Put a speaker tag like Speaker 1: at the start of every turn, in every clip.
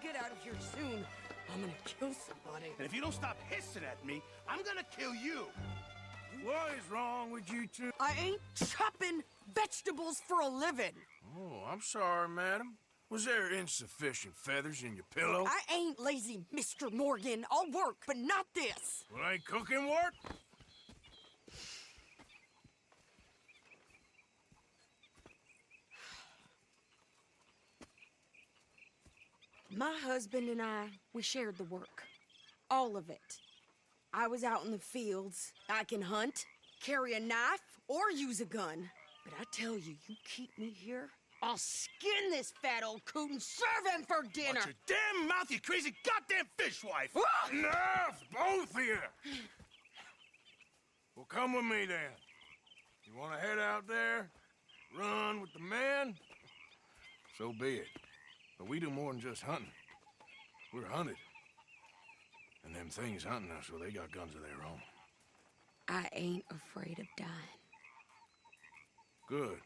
Speaker 1: get out of here soon. I'm gonna kill somebody.
Speaker 2: And if you don't stop hissing at me, I'm gonna kill you.
Speaker 3: What is wrong with you two?
Speaker 1: I ain't chopping vegetables for a living.
Speaker 3: Oh, I'm sorry, madam. Was there insufficient feathers in your pillow?
Speaker 1: I ain't lazy, Mr. Morgan. I'll work, but not this.
Speaker 3: Well, ain't cooking work?
Speaker 1: My husband and I, we shared the work. All of it. I was out in the fields. I can hunt, carry a knife, or use a gun. But I tell you, you keep me here, I'll skin this fat old coot and serve him for dinner.
Speaker 2: Watch your damn mouth, you crazy goddamn fishwife!
Speaker 3: Enough, both of you! Well, come with me, then. You want to head out there, run with the men? So be it. But we do more than just hunting. We're hunted. And them things hunting us, well, they got guns of their own.
Speaker 1: I ain't afraid of dying.
Speaker 3: Good.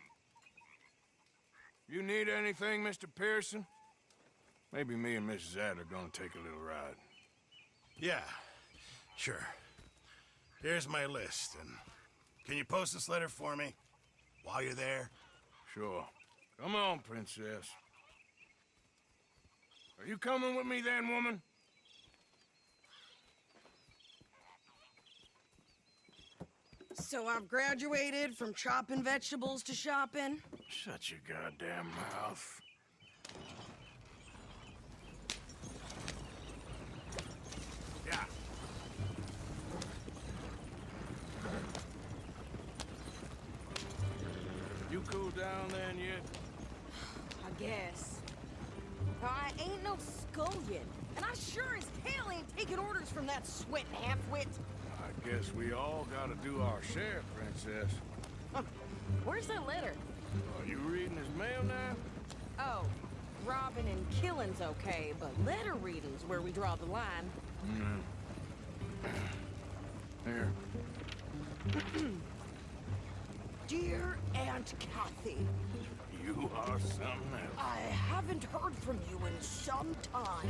Speaker 3: You need anything, Mr. Pearson? Maybe me and Mrs. Adler are gonna take a little ride.
Speaker 2: Yeah, sure. Here's my list, and can you post this letter for me while you're there?
Speaker 3: Sure. Come on, princess. Are you coming with me then, woman?
Speaker 1: So I've graduated from chopping vegetables to shopping.
Speaker 3: Shut your goddamn mouth.
Speaker 2: Yeah.
Speaker 3: You cool down then yet?
Speaker 1: I guess. I ain't no scullion, and I sure as hell ain't taking orders from that sweating half-wit.
Speaker 3: I guess we all gotta do our share, princess.
Speaker 1: Where's that letter?
Speaker 3: Are you reading his mail now?
Speaker 1: Oh, robbing and killing's okay, but letter reading's where we draw the line.
Speaker 3: Here.
Speaker 1: Dear Aunt Kathy,
Speaker 3: You are something else.
Speaker 1: I haven't heard from you in some time,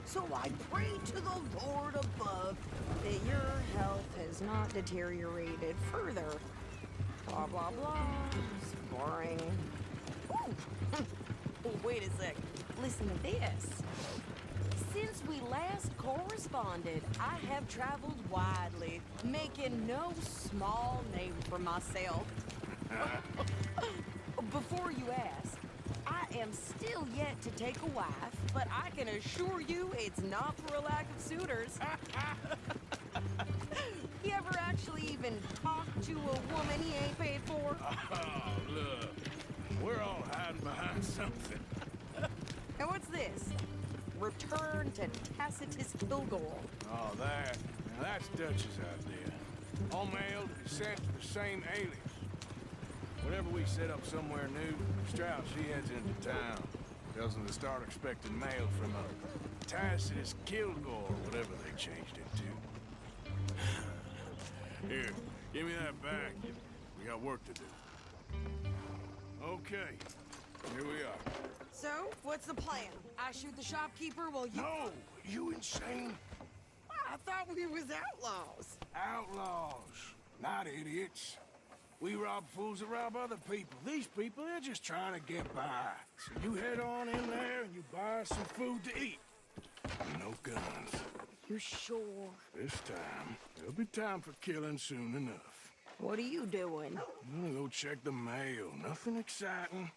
Speaker 1: so I pray to the Lord above that your health has not deteriorated further. Blah, blah, blah. It's boring. Ooh. Oh, wait a sec. Listen to this. Since we last corresponded, I have traveled widely, making no small name for myself. Before you ask, I am still yet to take a wife, but I can assure you it's not for a lack of suitors. You ever actually even talked to a woman he ain't paid for?
Speaker 3: Oh, look. We're all hiding behind something.
Speaker 1: And what's this? Return to Tacitus Kilgore.
Speaker 3: Oh, that. Now that's Dutch's idea. All mail to be sent to the same alias. Whenever we set up somewhere new, Strauss, she heads into town. Tells them to start expecting mail from a Tacitus Kilgore, whatever they changed it to. Here, give me that back. We got work to do. Okay, here we are.
Speaker 1: So, what's the plan? I shoot the shopkeeper while you...
Speaker 3: No! You insane?
Speaker 1: I thought we was outlaws.
Speaker 3: Outlaws, not idiots. We rob fools that rob other people. These people, they're just trying to get by. So you head on in there and you buy some food to eat. No guns.
Speaker 1: You sure?
Speaker 3: This time, there'll be time for killing soon enough.
Speaker 1: What are you doing?
Speaker 3: I'm gonna go check the mail. Nothing exciting.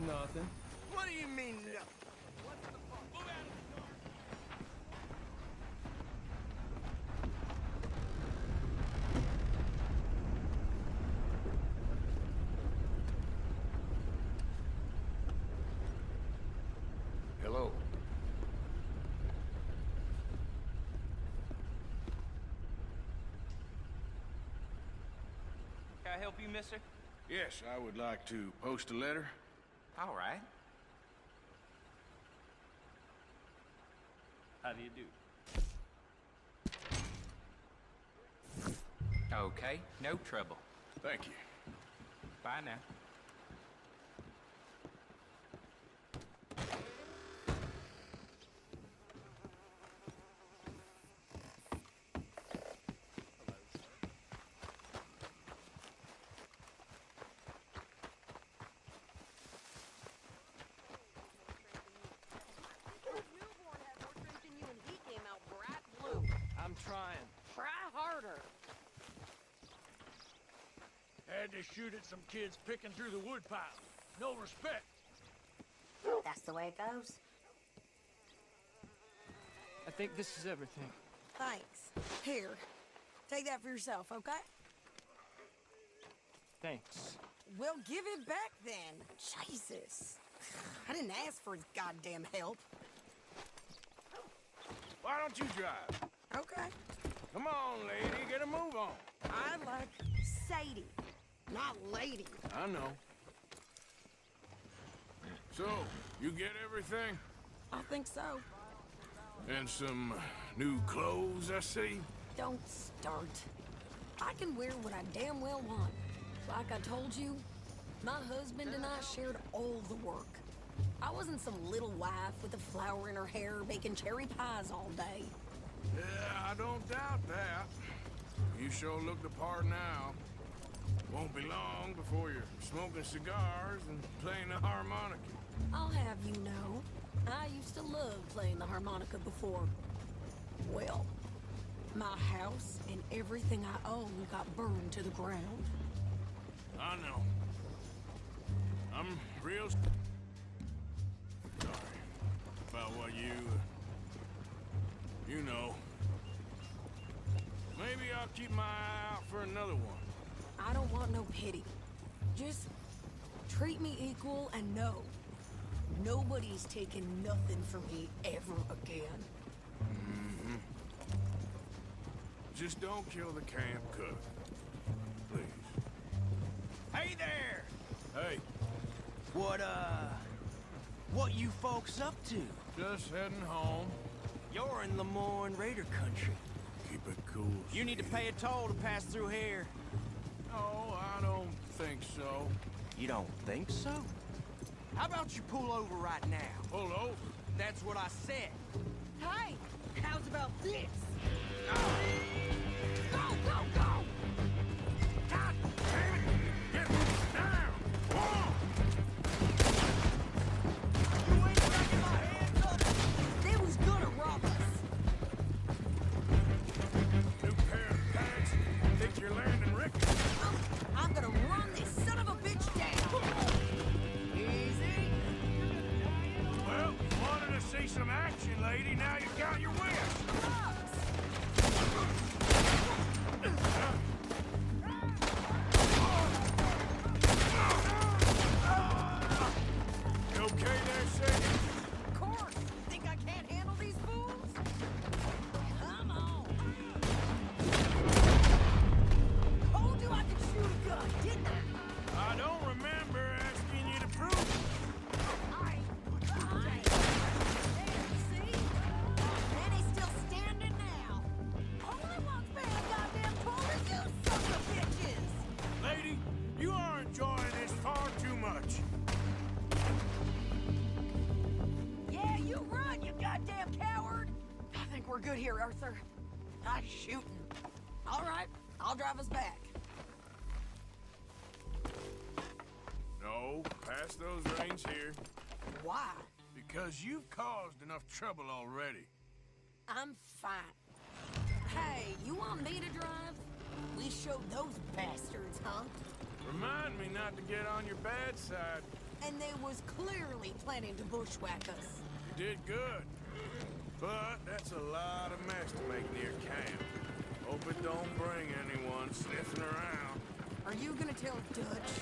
Speaker 4: Nothing.
Speaker 1: What do you mean, no?
Speaker 3: Hello.
Speaker 4: Can I help you, mister?
Speaker 3: Yes, I would like to post a letter.
Speaker 4: All right. How do you do?
Speaker 5: Okay, no trouble.
Speaker 3: Thank you.
Speaker 5: Bye now.
Speaker 4: I'm trying.
Speaker 1: Try harder.
Speaker 6: Had to shoot at some kids picking through the woodpile. No respect.
Speaker 1: That's the way it goes.
Speaker 4: I think this is everything.
Speaker 1: Thanks. Here, take that for yourself, okay?
Speaker 4: Thanks.
Speaker 1: Well, give it back then. Jesus. I didn't ask for his goddamn help.
Speaker 3: Why don't you drive?
Speaker 1: Okay.
Speaker 3: Come on, lady, get a move on.
Speaker 1: I like Sadie, not lady.
Speaker 3: I know. So, you get everything?
Speaker 1: I think so.
Speaker 3: And some new clothes, I see?
Speaker 1: Don't start. I can wear what I damn well want. Like I told you, my husband and I shared all the work. I wasn't some little wife with a flower in her hair baking cherry pies all day.
Speaker 3: Yeah, I don't doubt that. You sure look the part now. Won't be long before you're smoking cigars and playing the harmonica.
Speaker 1: I'll have you know, I used to love playing the harmonica before. Well, my house and everything I own got burned to the ground.
Speaker 3: I know. I'm real sorry about what you know. Maybe I'll keep my eye out for another one.
Speaker 1: I don't want no pity. Just treat me equal and know nobody's taking nothing from me ever again.
Speaker 3: Mm-hmm. Just don't kill the camp cook. Please.
Speaker 7: Hey there!
Speaker 3: Hey,
Speaker 7: What you folks up to?
Speaker 3: just heading home.
Speaker 7: You're in Lemoyne Raider country.
Speaker 3: Keep it cool.
Speaker 7: You need to pay a toll to pass through here.
Speaker 3: No, I don't think so.
Speaker 7: You don't think so? How about you pull over right now?
Speaker 3: Pull over.
Speaker 7: That's what I said.
Speaker 1: Hey, how's about this? Go, go, go!
Speaker 3: God damn it! Get down! Whoa!
Speaker 7: You ain't breaking my hands up!
Speaker 1: They was gonna rob us.
Speaker 3: New pair of pants. Think you're landing Rick?
Speaker 1: I'm gonna run this son of a bitch down. Easy.
Speaker 3: Well, wanted to see some action, lady. Now you got your wish. You okay there, Sadie?
Speaker 1: Of course. Think I can't handle these fools? Come on. Told you I could shoot a gun, didn't I?
Speaker 3: I don't remember asking you to prove it.
Speaker 1: There, see? And he's still standing now. Only one's paying goddamn toll is you sons of bitches.
Speaker 3: Lady, you are enjoying this far too much.
Speaker 1: Yeah, you run, you goddamn coward. I think we're good here, Arthur. Nice shooting. All right, I'll drive us back.
Speaker 3: No, pass those reins here.
Speaker 1: Why?
Speaker 3: Because you've caused enough trouble already.
Speaker 1: I'm fine. Hey, you want me to drive? We showed those bastards, huh?
Speaker 3: Remind me not to get on your bad side.
Speaker 1: And they was clearly planning to bushwhack us.
Speaker 3: You did good. But that's a lot of mess to make near camp. Hope it don't bring anyone sniffing around.
Speaker 1: Are you gonna tell Dutch?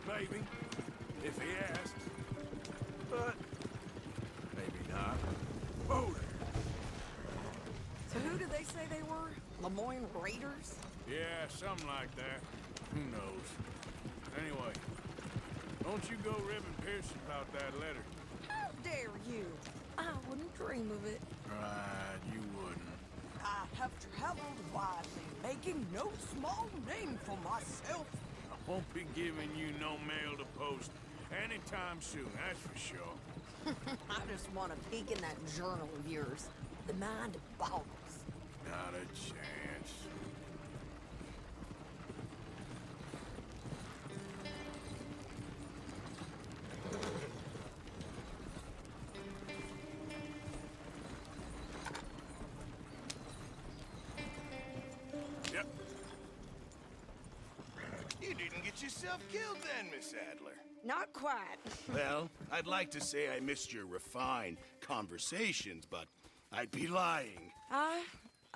Speaker 3: Maybe, if he asks. But maybe not. Oh,
Speaker 1: So who did they say they were? Lemoyne Raiders?
Speaker 3: yeah, something like that. Who knows? Anyway, don't you go ribbing Pearson about that letter.
Speaker 1: How dare you? I wouldn't dream of it.
Speaker 3: Right, you wouldn't.
Speaker 7: I have traveled widely, making no small name for myself.
Speaker 3: I won't be giving you no mail to post anytime soon, that's for sure.
Speaker 1: I just want to peek in that journal of yours. The mind boggles.
Speaker 3: Not a chance.
Speaker 2: Yep. You didn't get yourself killed then, Miss Adler.
Speaker 1: Not quite.
Speaker 2: Well, I'd like to say I missed your refined conversations, but I'd be lying.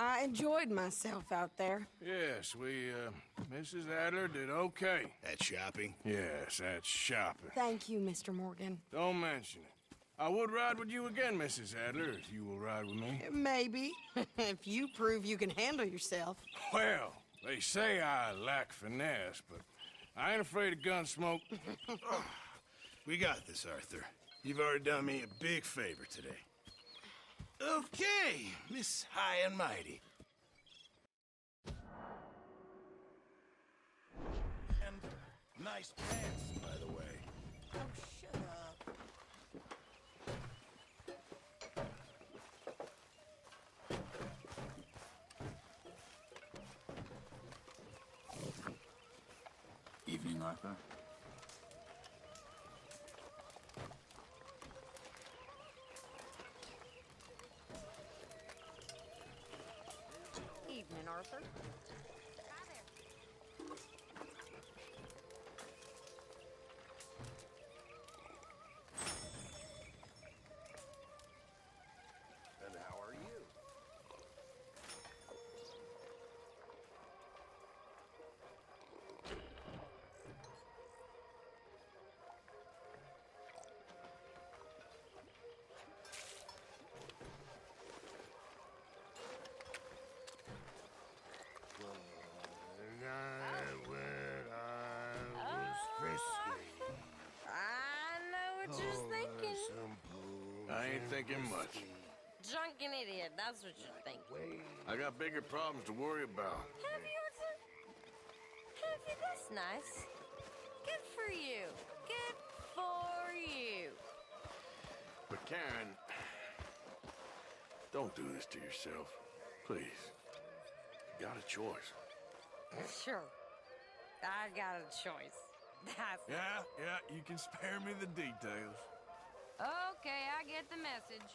Speaker 1: I enjoyed myself out there.
Speaker 3: Yes, Mrs. Adler did okay.
Speaker 2: At shopping?
Speaker 3: Yes, that's shopping.
Speaker 1: Thank you, Mr. Morgan.
Speaker 3: Don't mention it. I would ride with you again, Mrs. Adler, if you will ride with me.
Speaker 1: Maybe. If you prove you can handle yourself.
Speaker 3: Well, they say I lack finesse, but I ain't afraid of gun smoke.
Speaker 2: We got this, Arthur. You've already done me a big favor today. Okay, Miss High and Mighty. And nice pants, by the way.
Speaker 1: Oh, shut up.
Speaker 8: Evening, Arthur.
Speaker 1: Evening, Arthur.
Speaker 2: And how are you?
Speaker 9: I know what you're thinking.
Speaker 3: I ain't thinking much.
Speaker 9: Drunken idiot, that's what you're thinking.
Speaker 3: I got bigger problems to worry about.
Speaker 9: Have you, Arthur? Have you? That's nice. Good for you. Good for you.
Speaker 3: But Karen, don't do this to yourself. Please. You got a choice.
Speaker 9: Sure. I got a choice. That's
Speaker 3: Yeah, you can spare me the details.
Speaker 9: okay, I get the message.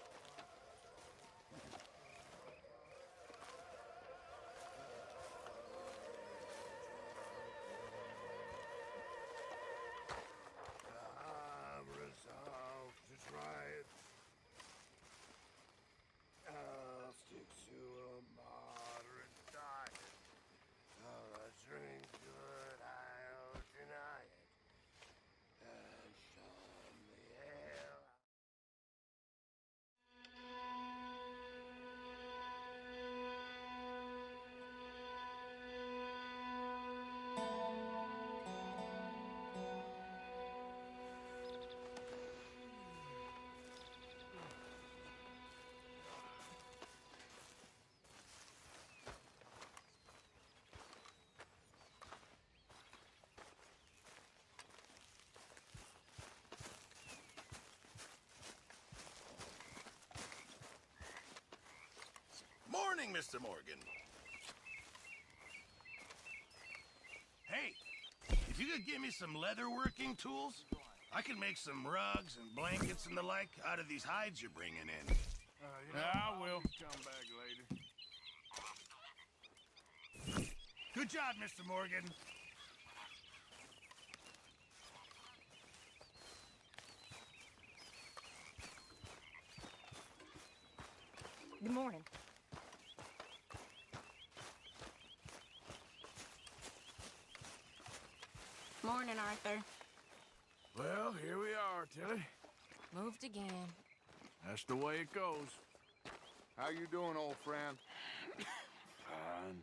Speaker 2: I'm resolved to try it. I'll stick to a moderate diet. I'll drink good, I'll deny it. And shun the hell out. Morning, Mr. Morgan. Hey, if you could give me some leather working tools, I can make some rugs and blankets and the like out of these hides you're bringing in.
Speaker 3: I will. Come back later.
Speaker 2: Good job, Mr. Morgan.
Speaker 9: Good morning. Morning, Arthur.
Speaker 3: Well, here we are, Tilly.
Speaker 9: Moved again.
Speaker 3: That's the way it goes.
Speaker 10: How you doing, old friend?
Speaker 3: Fine.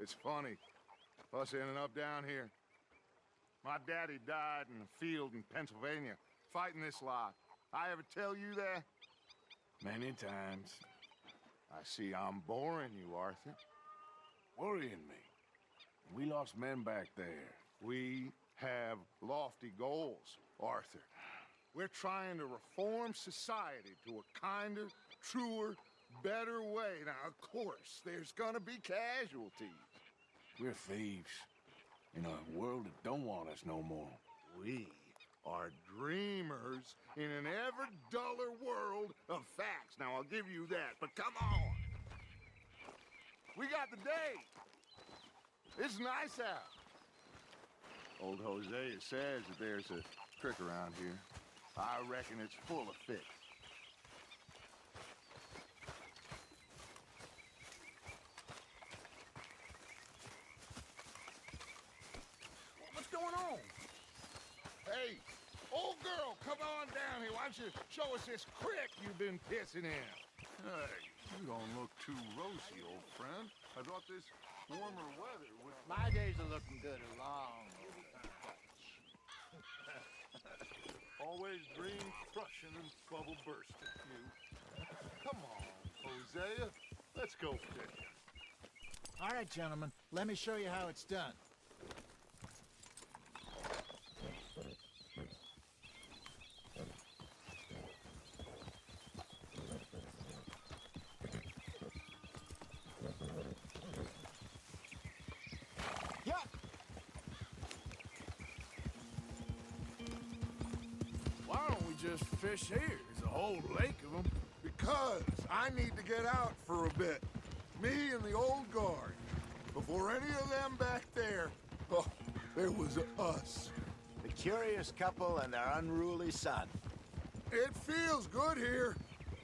Speaker 10: It's funny, us ending up down here. My daddy died in a field in Pennsylvania, fighting this lot. I ever tell you that? Many times. I see I'm boring you, Arthur.
Speaker 3: Worrying me. We lost men back there.
Speaker 10: We have lofty goals, Arthur. We're trying to reform society to a kinder, truer, better way. Now, of course, there's gonna be casualties.
Speaker 3: We're thieves. In a world that don't want us no more.
Speaker 10: We are dreamers in an ever duller world of facts. Now, I'll give you that, but come on. We got the day. It's nice out. Old Hosea says that there's a trick around here. I reckon it's full of fish. What's going on? Hey, old girl, come on down here. Why don't you show us this crick you've been pissing in? Hey, you don't look too rosy, old friend. I thought this warmer weather would...
Speaker 11: My days are looking good along.
Speaker 10: Always dream crushing and bubble bursting, you. Come on, Hosea. Let's go fishing.
Speaker 11: All right, gentlemen. Let me show you how it's done.
Speaker 3: Why don't we just fish here? There's a whole lake of them.
Speaker 10: Because I need to get out for a bit. Me and the old guard. Before any of them back there, oh, there was us.
Speaker 11: The curious couple and their unruly son.
Speaker 10: It feels good here.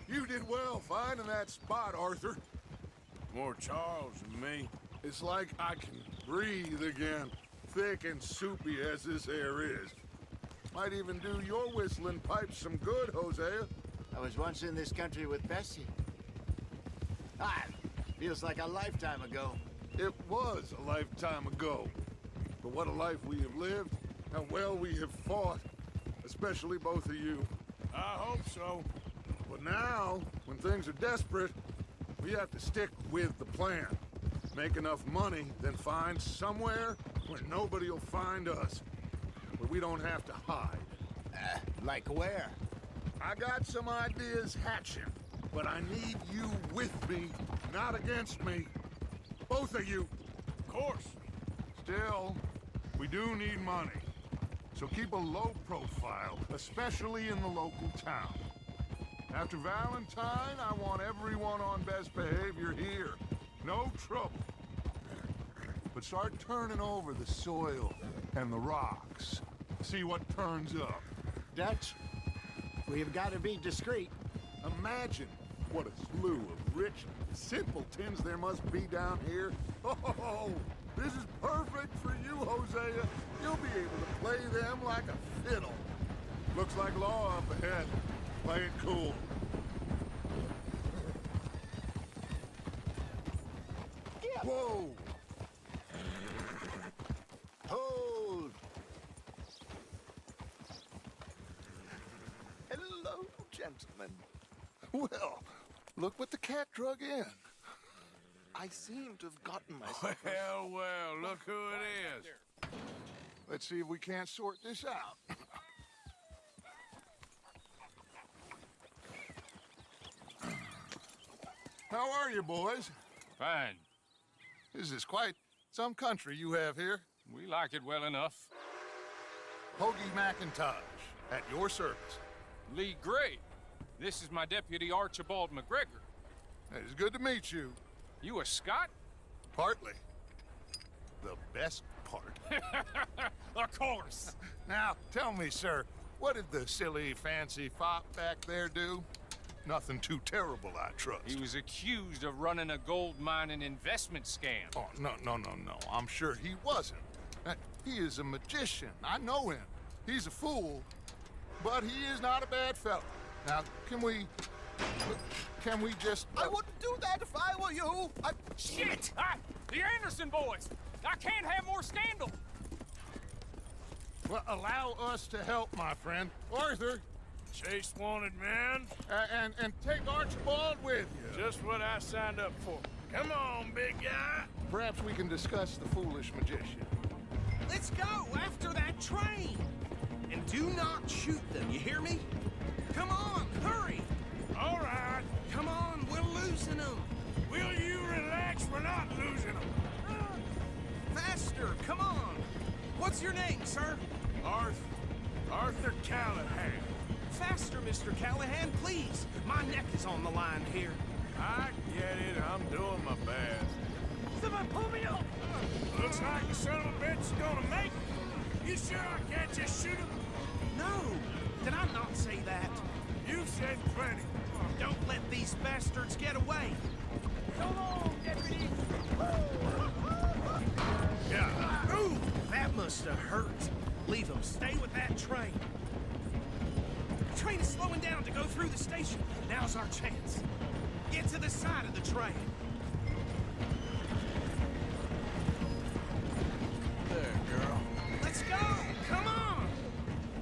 Speaker 10: You did well finding that spot, Arthur.
Speaker 3: More Charles than me.
Speaker 10: It's like I can breathe again, thick and soupy as this air is. Might even do your whistling pipes some good, Hosea.
Speaker 11: I was once in this country with Bessie. Feels like a lifetime ago.
Speaker 10: It was a lifetime ago. But what a life we have lived, how well we have fought, especially both of you.
Speaker 3: I hope so.
Speaker 10: But now, when things are desperate, we have to stick with the plan. Make enough money, then find somewhere where nobody will find us. Where we don't have to hide.
Speaker 11: Like where?
Speaker 10: I got some ideas hatching, but I need you with me, not against me. Both of you.
Speaker 3: Of course.
Speaker 10: Still, we do need money. So keep a low profile, especially in the local town. After Valentine, I want everyone on best behavior here. No trouble. But start turning over the soil and the rocks. See what turns up.
Speaker 11: Dutch, we've got to be discreet.
Speaker 10: Imagine what a slew of rich simpletons there must be down here. Oh, this is perfect for you, Hosea. You'll be able to play them like a fiddle. Looks like law up ahead. Play it cool.
Speaker 11: Yeah.
Speaker 10: Whoa!
Speaker 11: Hold! Hello, gentlemen.
Speaker 10: Well, look what the cat drug in.
Speaker 11: I seem to have gotten myself...
Speaker 3: Well, look who it is.
Speaker 10: Let's see if we can't sort this out. How are you, boys?
Speaker 12: Fine.
Speaker 10: This is quite some country you have here.
Speaker 12: We like it well enough.
Speaker 10: Hoagie McIntosh, at your service.
Speaker 12: Lee Gray. This is my deputy Archibald McGregor.
Speaker 10: It's good to meet you.
Speaker 12: You a Scot?
Speaker 10: Partly. The best part.
Speaker 12: Of course.
Speaker 10: Now, tell me, sir, what did the silly, fancy fop back there do? Nothing too terrible, I trust.
Speaker 12: He was accused of running a gold mining investment scam.
Speaker 10: Oh, no. I'm sure he wasn't. He is a magician. I know him. He's a fool, but he is not a bad fellow. Now, can we just...
Speaker 11: I wouldn't do that if I were you!
Speaker 12: Shit! The Anderson boys! I can't have more scandal!
Speaker 10: Well, allow us to help, my friend. Arthur,
Speaker 3: Chase wanted man.
Speaker 10: And take Archibald with you.
Speaker 3: Just what I signed up for. Come on, big guy.
Speaker 10: Perhaps we can discuss the foolish magician.
Speaker 13: Let's go after that train. And do not shoot them, you hear me? Come on, hurry.
Speaker 3: All right.
Speaker 13: Come on, we're losing them.
Speaker 3: Will you relax? We're not losing them.
Speaker 13: Faster, come on. What's your name, sir?
Speaker 3: Arthur Callahan.
Speaker 13: Faster, Mr. Callahan, please. My neck is on the line here.
Speaker 3: I get it. I'm doing my best.
Speaker 6: Someone pull me up!
Speaker 3: Looks like the son of a bitch is gonna make it. You sure I can't just shoot him?
Speaker 13: No. Did I not say that?
Speaker 3: You've said plenty.
Speaker 13: Don't let these bastards get away.
Speaker 6: So long, deputy!
Speaker 13: Yeah. Ooh, that must have hurt. Leave them. Stay with that train. The train is slowing down to go through the station. Now's our chance. Get to the side of the train.
Speaker 3: There, girl.
Speaker 13: Let's go! Come on!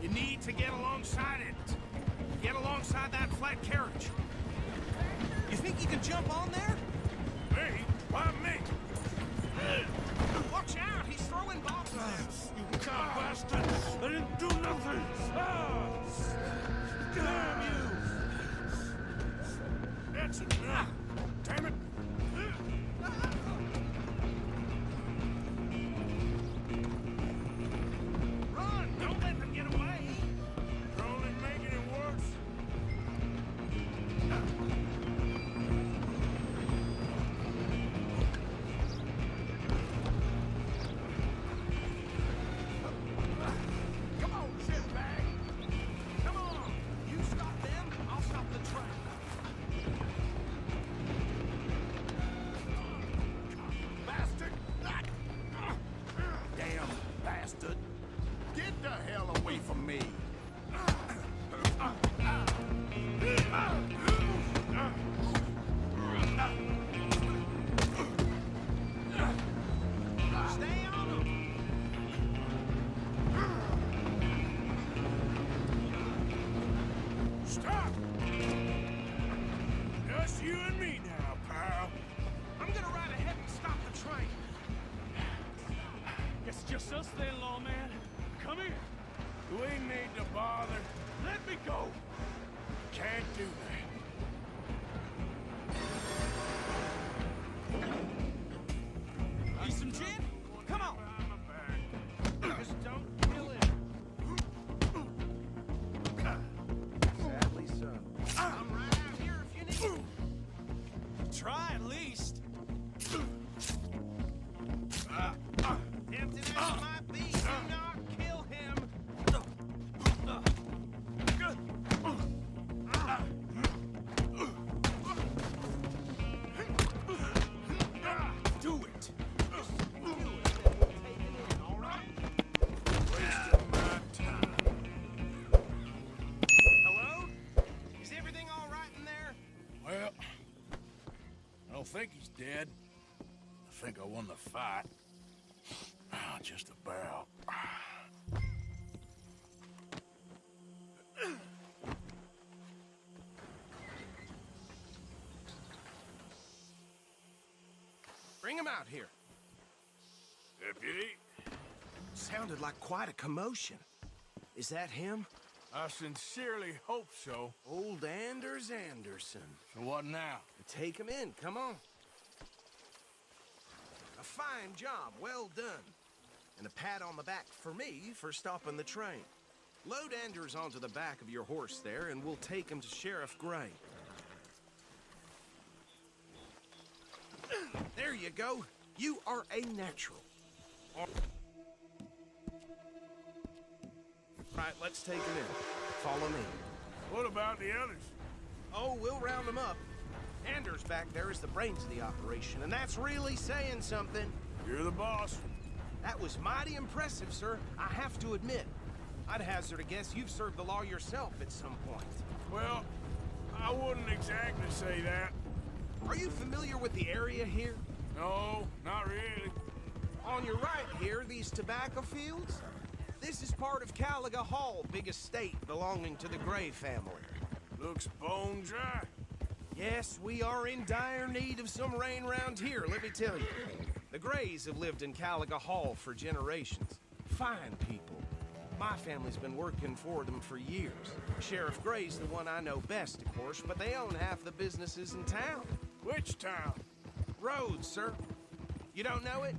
Speaker 13: You need to get alongside it. Get alongside that flat carriage. You think you can jump on there?
Speaker 3: Me? Why me?
Speaker 13: Watch out! He's throwing bombs now.
Speaker 3: You cock bastard! I didn't do nothing! Damn you! That's enough! Damn it!
Speaker 13: Run! Don't let them get away!
Speaker 3: You're only making it worse.
Speaker 13: Come on, shitbag! Come on! You stop them, I'll stop the train.
Speaker 10: Bastard!
Speaker 13: Damn bastard!
Speaker 10: Get the hell away from me!
Speaker 13: Stay on them!
Speaker 3: Stop! Just you and me now, pal.
Speaker 13: I'm gonna ride ahead and stop the train.
Speaker 6: Guess it's just us then, lawman. Come here.
Speaker 3: Do we need to bother?
Speaker 6: Let me go.
Speaker 3: Can't do that.
Speaker 13: Need some gin? Come on! Just don't kill him. Sadly so. I'm right out here if you need me. Try at least. Tempting as it might be, do not kill him. Do it. All right?
Speaker 3: Wasting my time.
Speaker 13: Hello? Is everything all right in there?
Speaker 3: Well, I don't think he's dead. I think I won the fight. Just about.
Speaker 13: Bring him out here.
Speaker 3: Deputy?
Speaker 13: Sounded like quite a commotion. Is that him?
Speaker 3: I sincerely hope so.
Speaker 13: Old Anders Anderson.
Speaker 3: So what now?
Speaker 13: Take him in, come on. A fine job, well done. And a pat on the back for me for stopping the train. Load Anders onto the back of your horse there, and we'll take him to Sheriff Gray. There you go. You are a natural. Right, let's take him in. Follow me.
Speaker 3: What about the others?
Speaker 13: Oh, we'll round them up. Anders back there is the brains of the operation, and that's really saying something.
Speaker 3: You're the boss.
Speaker 13: That was mighty impressive, sir. I have to admit. I'd hazard a guess you've served the law yourself at some point.
Speaker 3: Well, I wouldn't exactly say that.
Speaker 13: Are you familiar with the area here?
Speaker 3: No, not really.
Speaker 13: On your right here, these tobacco fields? This is part of Caliga Hall, big estate belonging to the Gray family.
Speaker 3: Looks bone dry.
Speaker 13: Yes, we are in dire need of some rain round here, let me tell you. The Grays have lived in Caliga Hall for generations. Fine people. My family's been working for them for years. Sheriff Gray's the one I know best, of course, but they own half the businesses in town.
Speaker 3: Which town?
Speaker 13: Rhodes, sir. You don't know it?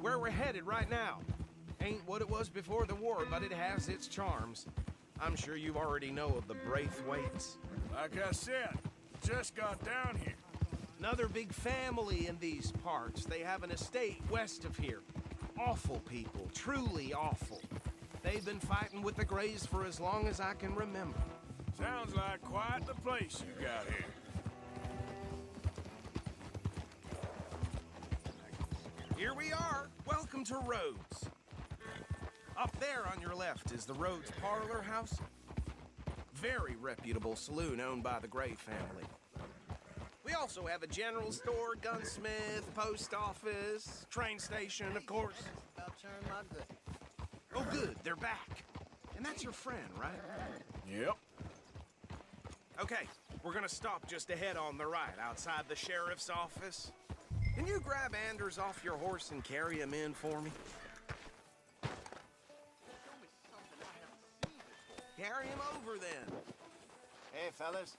Speaker 13: Where we're headed right now. Ain't what it was before the war, but it has its charms. I'm sure you already know of the Braithwaites.
Speaker 3: Like I said, just got down here.
Speaker 13: Another big family in these parts. They have an estate west of here. Awful people, truly awful. They've been fighting with the Grays for as long as I can remember.
Speaker 3: Sounds like quite the place you got here.
Speaker 13: Here we are. Welcome to Rhodes. Up there on your left is the Rhodes Parlor House. Very reputable saloon owned by the Gray family. We also have a general store, gunsmith, post office, train station, of course. Oh, good, they're back. And that's your friend, right?
Speaker 3: Yep.
Speaker 13: Okay, we're gonna stop just ahead on the right, outside the sheriff's office. Can you grab Anders off your horse and carry him in for me? Carry him over, then.
Speaker 11: Hey, fellas.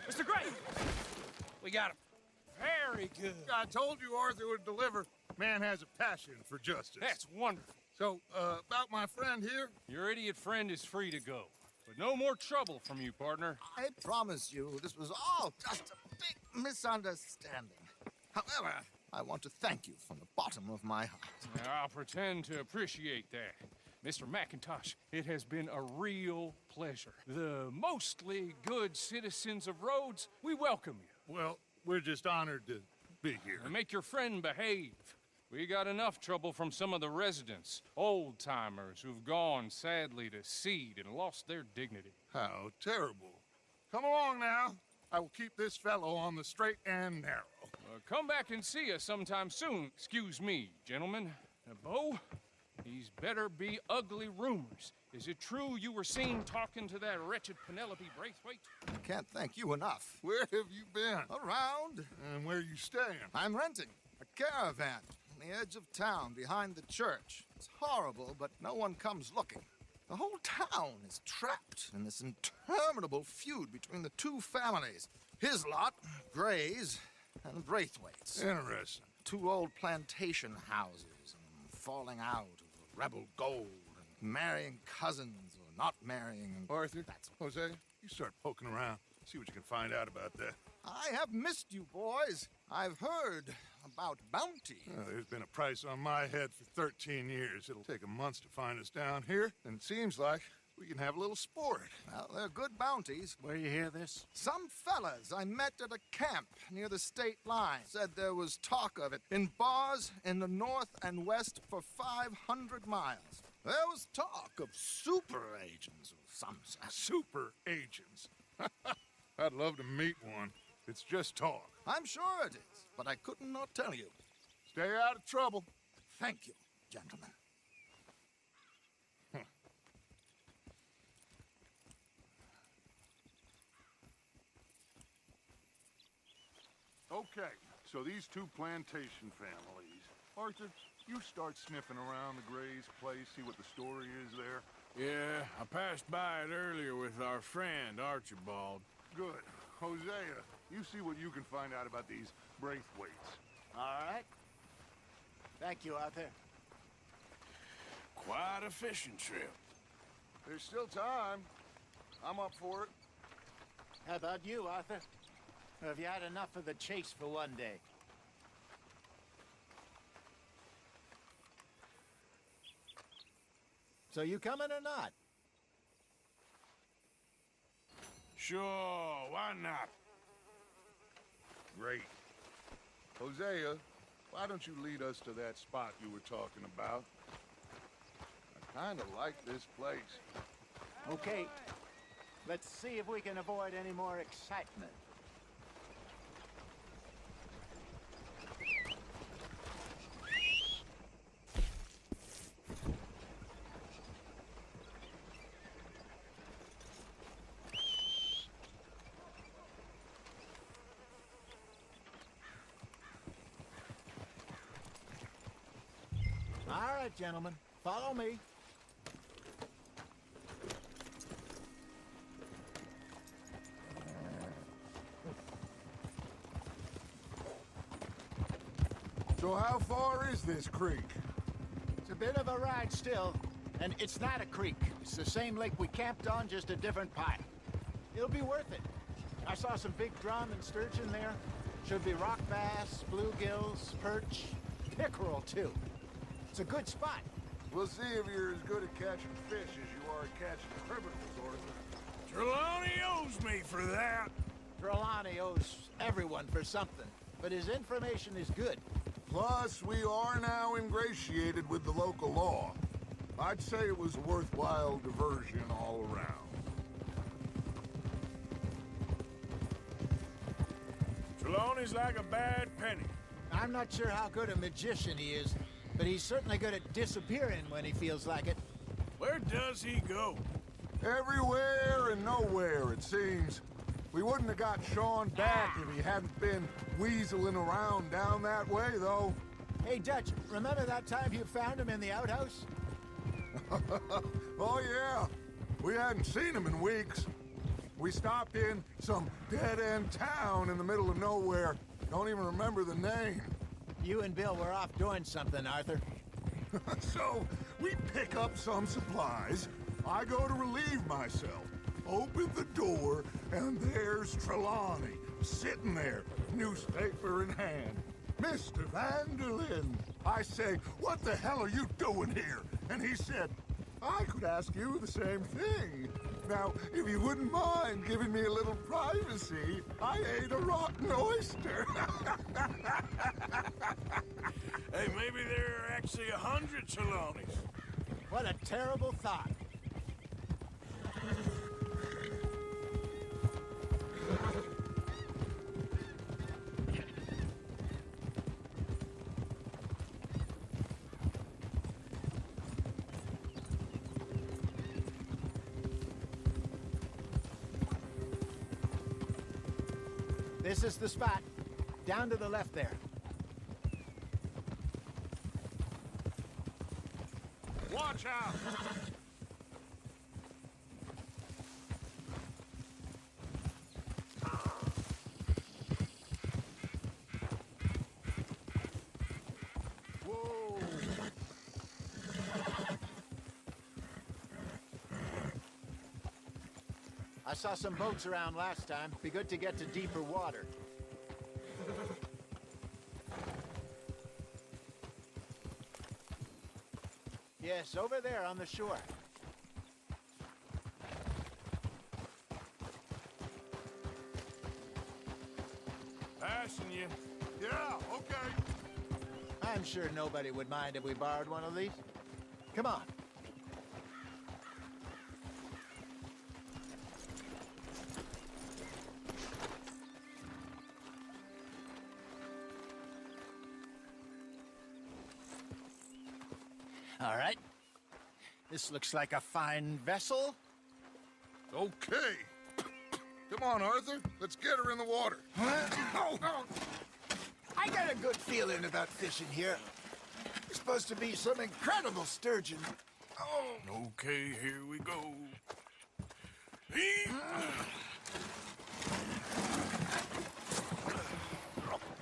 Speaker 12: Mr. Gray! We got him. Very good.
Speaker 10: I told you Arthur would deliver. Man has a passion for justice.
Speaker 12: That's wonderful.
Speaker 10: So, about my friend here?
Speaker 14: Your idiot friend is free to go. But no more trouble from you, partner.
Speaker 11: I promise you, this was all just a big misunderstanding. However, I want to thank you from the bottom of my heart.
Speaker 14: I'll pretend to appreciate that. Mr. McIntosh, it has been a real pleasure. The mostly good citizens of Rhodes, we welcome you.
Speaker 10: Well, we're just honored to be here.
Speaker 14: And make your friend behave. We got enough trouble from some of the residents, old-timers who've gone, sadly, to seed and lost their dignity.
Speaker 10: How terrible. Come along now. I will keep this fellow on the straight and narrow.
Speaker 14: Come back and see us sometime soon. Excuse me, gentlemen. Bo, these better be ugly rumors. Is it true you were seen talking to that wretched Penelope Braithwaite?
Speaker 11: I can't thank you enough.
Speaker 10: Where have you been?
Speaker 11: Around.
Speaker 10: And where are you staying?
Speaker 11: I'm renting a caravan on the edge of town behind the church. It's horrible, but no one comes looking. The whole town is trapped in this interminable feud between the two families. His lot, Gray's, and Braithwaite's.
Speaker 10: Interesting.
Speaker 11: Two old plantation houses, and falling out over rebel gold, and marrying cousins or not marrying. And
Speaker 10: Arthur, Jose, you start poking around. See what you can find out about that.
Speaker 11: I have missed you, boys. I've heard about bounty.
Speaker 10: Well, there's been a price on my head for 13 years. It'll take a month to find us down here, and it seems like we can have a little sport.
Speaker 11: Well, they're good bounties.
Speaker 6: Where you hear this?
Speaker 11: Some fellas I met at a camp near the state line said there was talk of it in bars in the north and west for 500 miles. There was talk of super agents of some sort.
Speaker 10: Super agents? I'd love to meet one. It's just talk.
Speaker 11: I'm sure it is, but I couldn't not tell you.
Speaker 10: Stay out of trouble.
Speaker 11: Thank you, gentlemen.
Speaker 10: Okay, so these two plantation families. Arthur, you start sniffing around the Gray's place, see what the story is there.
Speaker 3: Yeah, I passed by it earlier with our friend, Archibald.
Speaker 10: Good. Hosea, you see what you can find out about these Braithwaites.
Speaker 11: All right. Thank you, Arthur.
Speaker 3: Quite a fishing trip.
Speaker 10: There's still time. I'm up for it.
Speaker 11: How about you, Arthur? Or have you had enough of the chase for one day? So you coming or not?
Speaker 3: Sure, why not?
Speaker 10: Great. Hosea, why don't you lead us to that spot you were talking about? I kind of like this place.
Speaker 11: Okay. Let's see if we can avoid any more excitement.
Speaker 15: right, gentlemen. Follow me.
Speaker 10: So how far is this creek?
Speaker 15: It's a bit of a ride still, and it's not a creek. It's the same lake we camped on, just a different pipe. It'll be worth it. I saw some big drum and sturgeon there. Should be rock bass, bluegills, perch, pickerel too. It's a good spot.
Speaker 10: We'll see if you're as good at catching fish as you are at catching criminals, Arthur.
Speaker 3: Trelawney owes me for that.
Speaker 15: Trelawney owes everyone for something, but his information is good.
Speaker 10: Plus, we are now ingratiated with the local law. I'd say it was a worthwhile diversion all around.
Speaker 3: Trelawney's like a bad penny.
Speaker 15: I'm not sure how good a magician he is, but he's certainly good at disappearing when he feels like it.
Speaker 3: Where does he go?
Speaker 10: Everywhere and nowhere, it seems. We wouldn't have got Sean back if he hadn't been weaseling around down that way, though.
Speaker 15: Hey, Dutch, remember that time you found him in the outhouse?
Speaker 10: Oh, yeah. We hadn't seen him in weeks. We stopped in some dead-end town in the middle of nowhere. Don't even remember the name.
Speaker 15: You and Bill were off doing something, Arthur.
Speaker 10: So, we pick up some supplies. I go to relieve myself. Open the door, and there's Trelawney, sitting there, newspaper in hand. Mr. Vanderlyn. I say, what the hell are you doing here? And he said, I could ask you the same thing. Now, if you wouldn't mind giving me a little privacy, I ate a rotten oyster.
Speaker 3: Hey, maybe there are actually 100 Trelawneys.
Speaker 15: What a terrible thought. This is the spot. Down to the left there.
Speaker 3: Watch out!
Speaker 10: Whoa!
Speaker 15: I saw some boats around last time. Be good to get to deeper water. Yes, over there on the shore.
Speaker 3: Passing you.
Speaker 10: Yeah, okay.
Speaker 15: I'm sure nobody would mind if we borrowed one of these. Come on. All right. This looks like a fine vessel.
Speaker 10: Okay. Come on, Arthur. Let's get her in the water.
Speaker 15: I got a good feeling about fishing here. There's supposed to be some incredible sturgeon.
Speaker 3: Okay, here we go.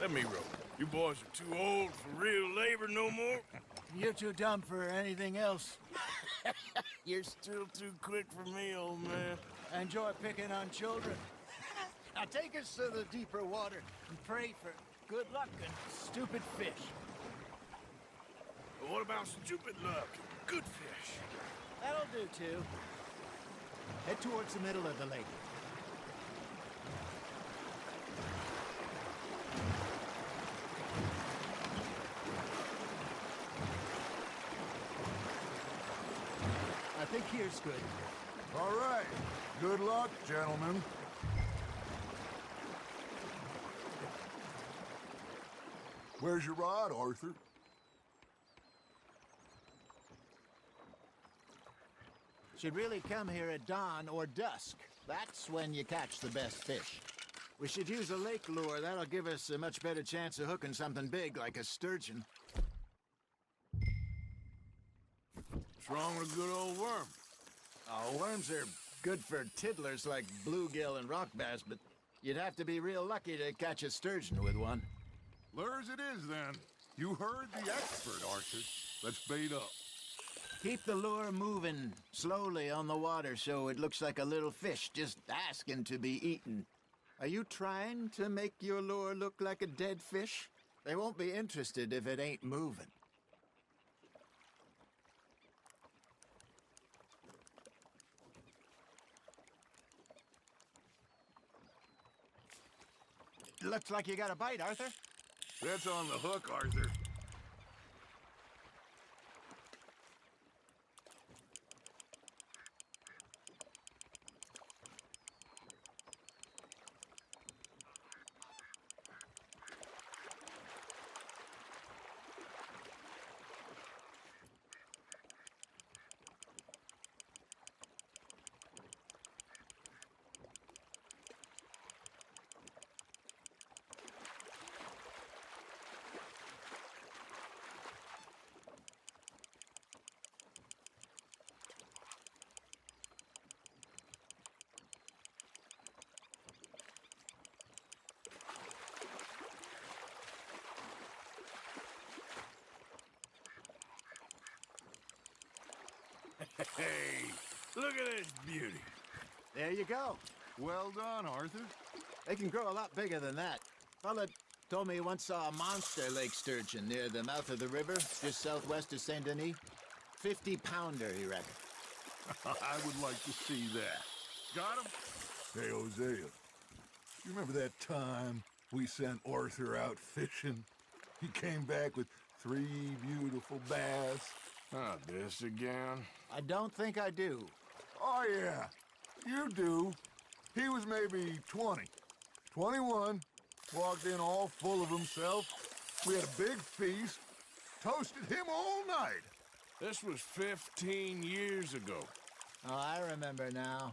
Speaker 3: Let me row. You boys are too old for real labor no more.
Speaker 15: You're too dumb for anything else.
Speaker 3: You're still too quick for me, old man.
Speaker 15: I enjoy picking on children. Now take us to the deeper water and pray for good luck and stupid fish.
Speaker 3: But what about stupid luck and good fish?
Speaker 15: That'll do, too. Head towards the middle of the lake. I think here's good.
Speaker 10: All right. Good luck, gentlemen. Where's your rod, Arthur?
Speaker 15: Should really come here at dawn or dusk. That's when you catch the best fish. We should use a lake lure. That'll give us a much better chance of hooking something big like a sturgeon.
Speaker 3: What's wrong with a good old worm?
Speaker 15: Oh, worms are good for tiddlers like bluegill and rock bass, but you'd have to be real lucky to catch a sturgeon with one.
Speaker 10: Lures it is, then. You heard the expert, Arthur. Let's bait up.
Speaker 15: Keep the lure moving slowly on the water so it looks like a little fish just asking to be eaten. Are you trying to make your lure look like a dead fish? They won't be interested if it ain't moving. Looks like you got a bite, Arthur.
Speaker 10: That's on the hook, Arthur.
Speaker 3: Hey, look at this beauty.
Speaker 15: There you go.
Speaker 10: Well done, Arthur.
Speaker 15: They can grow a lot bigger than that. Fella told me he once saw a monster lake sturgeon near the mouth of the river, just southwest of Saint Denis. 50-pounder, he reckoned.
Speaker 10: I would like to see that. Got him? Hey, Hosea. You remember that time we sent Arthur out fishing? He came back with 3 beautiful bass.
Speaker 3: Not this again.
Speaker 15: I don't think I do.
Speaker 10: Oh, yeah. You do. He was maybe 20. 21. Walked in all full of himself. We had a big feast. Toasted him all night.
Speaker 3: This was 15 years ago.
Speaker 15: Oh, I remember now.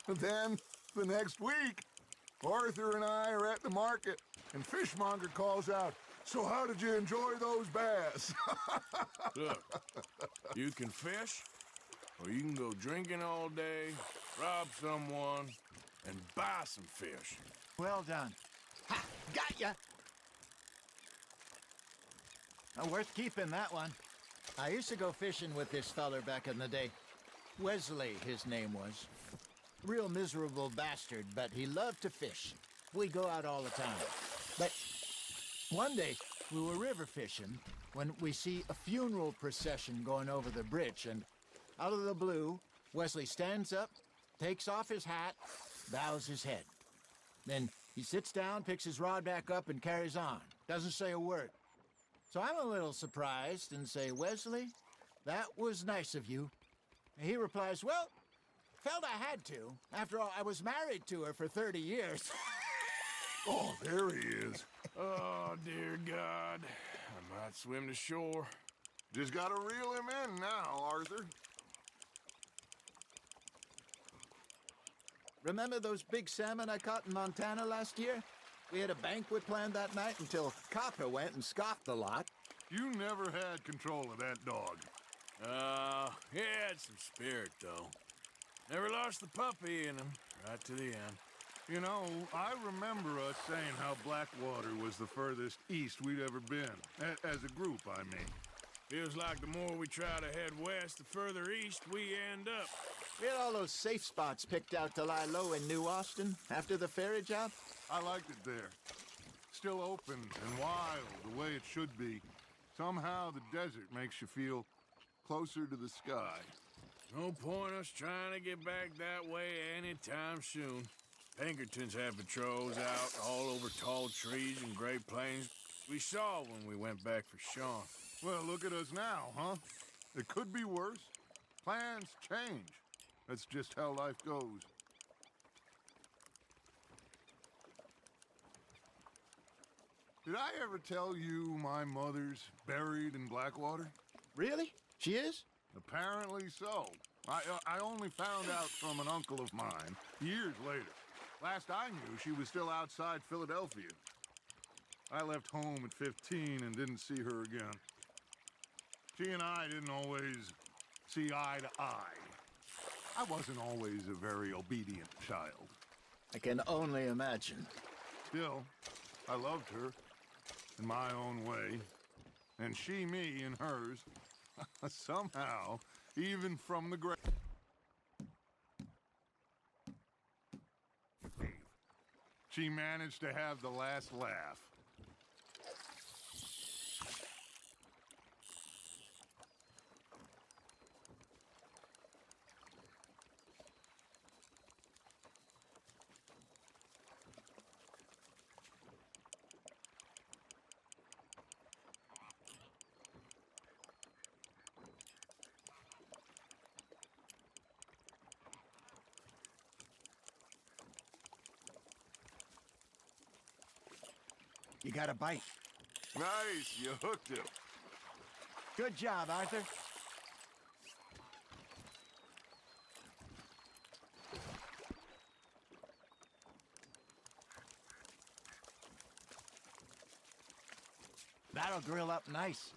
Speaker 10: Then, the next week, Arthur and I are at the market, and Fishmonger calls out, "So how did you enjoy those bass?"
Speaker 3: Look, you can fish, or you can go drinking all day, rob someone, and buy some fish.
Speaker 15: Well done. Ha! Got ya! Oh, worth keeping, that one. I used to go fishing with this feller back in the day. Wesley, his name was. Real miserable bastard, but he loved to fish. We'd go out all the time. But one day, we were river fishing when we see a funeral procession going over the bridge, and out of the blue, Wesley stands up, takes off his hat, bows his head. Then he sits down, picks his rod back up, and carries on. Doesn't say a word. So I'm a little surprised and say, "Wesley, that was nice of you." And he replies, "Well, felt I had to. After all, I was married to her for 30 years.
Speaker 10: Oh, there he is.
Speaker 3: Oh, dear God. I might swim to shore.
Speaker 10: Just gotta reel him in now, Arthur.
Speaker 15: Remember those big salmon I caught in Montana last year? We had a banquet planned that night until Copper went and scoffed the lot.
Speaker 10: You never had control of that dog.
Speaker 3: He had some spirit, though. Never lost the puppy in him, right to the end.
Speaker 10: You know, I remember us saying how Blackwater was the furthest east we'd ever been. As a group, I mean.
Speaker 3: Feels like the more we try to head west, the further east we end up.
Speaker 15: We had all those safe spots picked out to lie low in New Austin after the ferry job.
Speaker 10: I liked it there. Still open and wild, the way it should be. Somehow the desert makes you feel closer to the sky.
Speaker 3: No point us trying to get back that way anytime soon. Pinkertons have patrols out all over tall trees and Great Plains. We saw when we went back for Sean.
Speaker 10: Well, look at us now, huh? It could be worse. Plans change. That's just how life goes. Did I ever tell you my mother's buried in Blackwater?
Speaker 15: Really? She is?
Speaker 10: Apparently so. I only found out from an uncle of mine years later. Last I knew, she was still outside Philadelphia. I left home at 15 and didn't see her again. She and I didn't always see eye to eye. I wasn't always a very obedient child.
Speaker 15: I can only imagine.
Speaker 10: Still, I loved her in my own way, and she me in hers. Somehow, even from the grave. She managed to have the last laugh.
Speaker 15: You got a bite.
Speaker 10: Nice, you hooked him.
Speaker 15: Good job, Arthur. That'll grill up nice.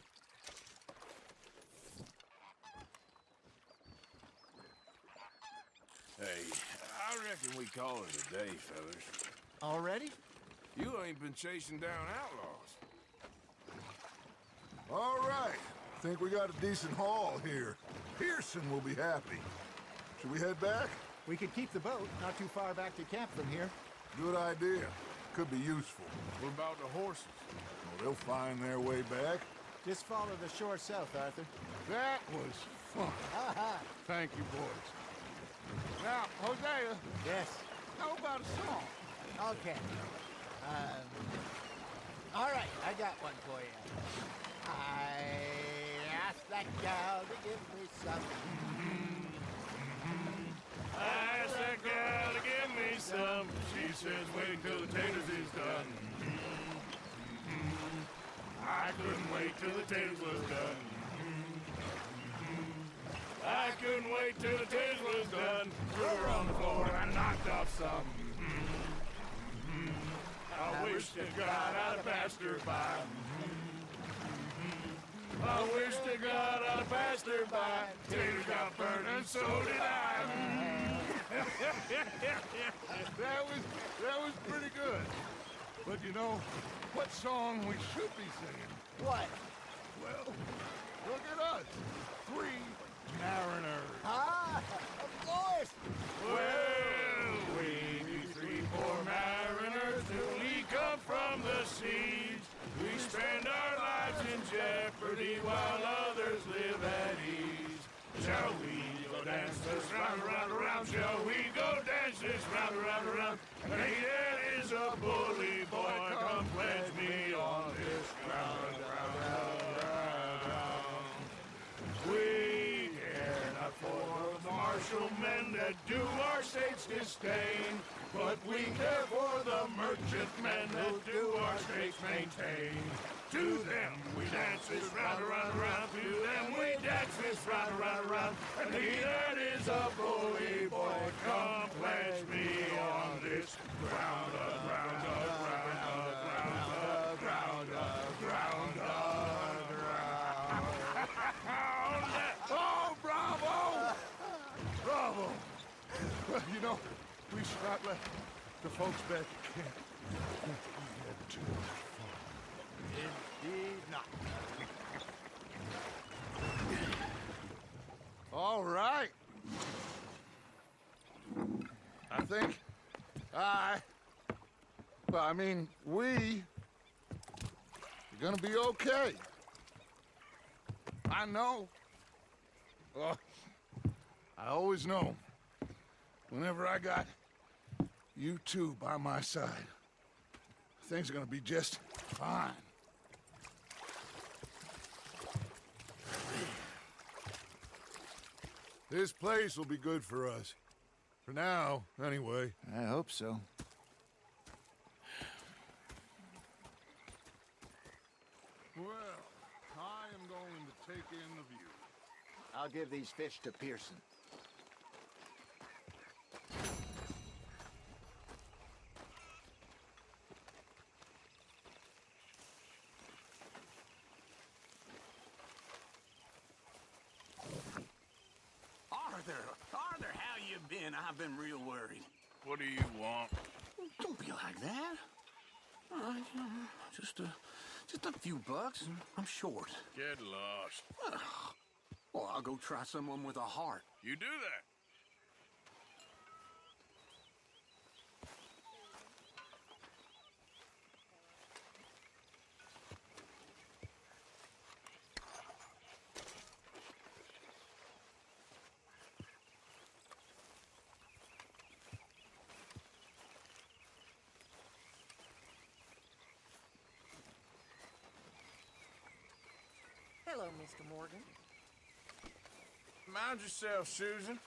Speaker 3: Hey, I reckon we call it a day, fellas.
Speaker 15: Already?
Speaker 3: You ain't been chasing down outlaws.
Speaker 10: All right. Think we got a decent haul here. Pearson will be happy. Should we head back?
Speaker 15: We could keep the boat not too far back to camp from here.
Speaker 10: Good idea. Could be useful.
Speaker 3: What about the horses?
Speaker 10: Well, they'll find their way back.
Speaker 15: Just follow the shore south, Arthur.
Speaker 10: That was fun. Thank you, boys. Now, Hosea.
Speaker 15: Yes?
Speaker 10: How about a song?
Speaker 15: Okay. All right, I got one for you. I asked that gal to give me some.
Speaker 2: I asked that gal to give me some. She says wait till the taters is done. I couldn't wait till the taters was done. I couldn't wait till the taters was done. Threw her on the floor and I knocked off some. I wish to God I'd have passed her by. I wish to God I'd have passed her by. Taters got burned and so did I.
Speaker 10: That was pretty good. But you know, what song we should be singing?
Speaker 15: What?
Speaker 10: Well, look at us. 3 mariners.
Speaker 15: Ah, of course.
Speaker 2: Well, we be 3 poor mariners newly come from the seas. We spend our lives in jeopardy while others live at ease. Shall we go dance this round, around, around? Shall we go dance this round, around, around? Hey, that is a bully boy. Come pledge me on this ground, ground, ground, ground. We care not for the martial men that do our state's disdain, but we care for the merchant men that do our state's maintain. To them we dance this round, around, around. To them we dance this round, around, around. And he that is a bully boy, come pledge me on this ground, ground, ground, ground, ground, ground, ground, ground. Oh, bravo! Bravo! Well, you know, we should not let the folks back at camp think we had too much fun.
Speaker 15: Indeed not.
Speaker 10: All right. I think we are gonna be okay. I know. I always know. Whenever I got you two by my side, things are gonna be just fine. This place will be good for us. For now, anyway.
Speaker 15: I hope so.
Speaker 10: Well, I am going to take in the view.
Speaker 15: I'll give these fish to Pearson.
Speaker 2: in, I've been real worried.
Speaker 3: What do you want?
Speaker 2: Don't be like that. Just a few bucks, and I'm short.
Speaker 3: Get lost.
Speaker 2: Well, I'll go try someone with a heart.
Speaker 3: You do that.
Speaker 1: Hello, Mr. Morgan.
Speaker 3: Mind yourself, Susan.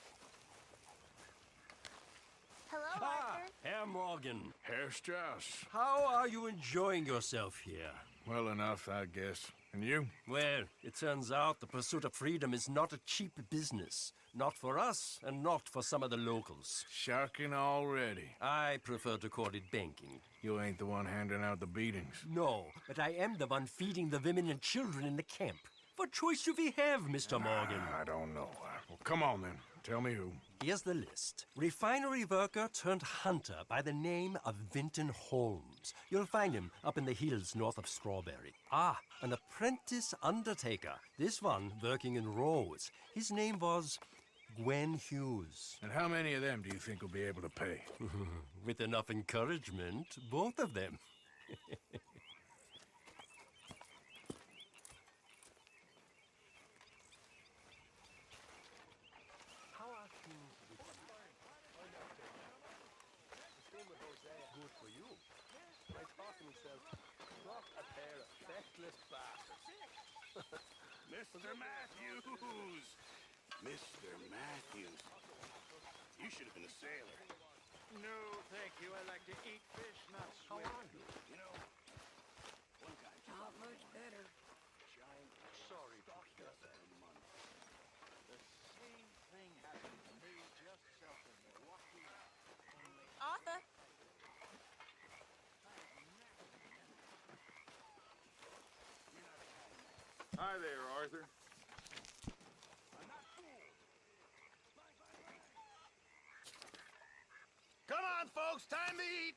Speaker 16: Hello, Arthur.
Speaker 17: Herr Morgan.
Speaker 3: Herr Strauss.
Speaker 17: How are you enjoying yourself here?
Speaker 3: Well enough, I guess. And you?
Speaker 17: Well, it turns out the pursuit of freedom is not a cheap business. Not for us, and not for some of the locals.
Speaker 3: Sharking already.
Speaker 17: I prefer to call it banking.
Speaker 3: You ain't the one handing out the beatings.
Speaker 17: No, but I am the one feeding the women and children in the camp. What choice do we have, Mr. Morgan?
Speaker 3: I don't know. Well, come on then. Tell me who.
Speaker 17: Here's the list. Refinery worker turned hunter by the name of Vinton Holmes. You'll find him up in the hills north of Strawberry. Ah, an apprentice undertaker. This one working in Rhodes. His name was Gwen Hughes.
Speaker 3: And how many of them do you think will be able to pay?
Speaker 17: With enough encouragement, both of them.
Speaker 13: Good for you. I thought to myself, what a pair of feckless bastards.
Speaker 2: Mr. Matthews! Mr. Matthews. You should have been a sailor.
Speaker 15: No, thank you. I like to eat fish, not swim. How are you?
Speaker 2: You know, one guy...
Speaker 1: Not much better.
Speaker 2: Giant...
Speaker 15: Sorry to discuss that. The same thing happened to me just south of Milwaukee.
Speaker 9: Arthur.
Speaker 10: Hi there, Arthur.
Speaker 2: Come on, folks, time to eat!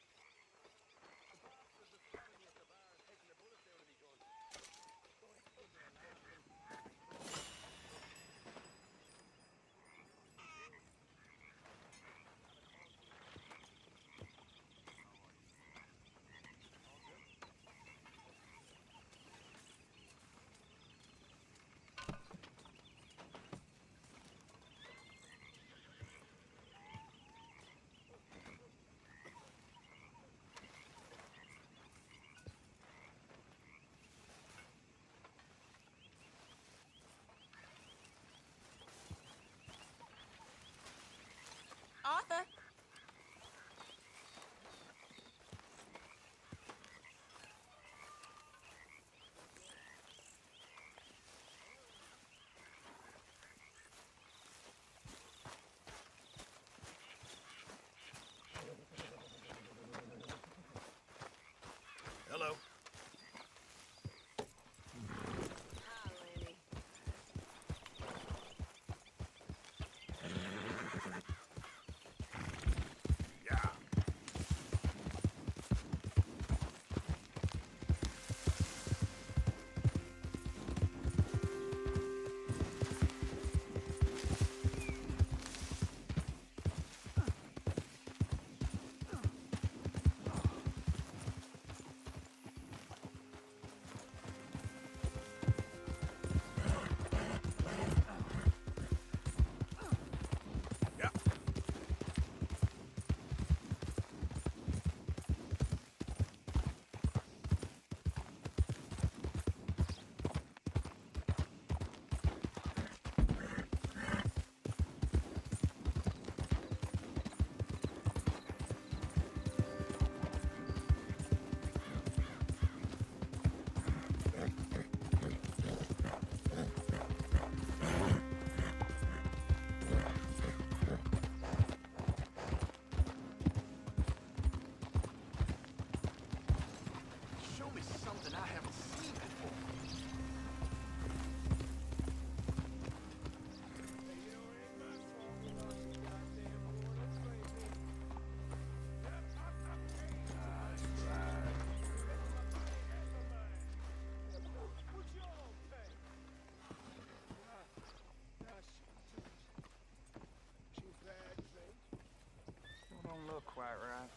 Speaker 5: quite right.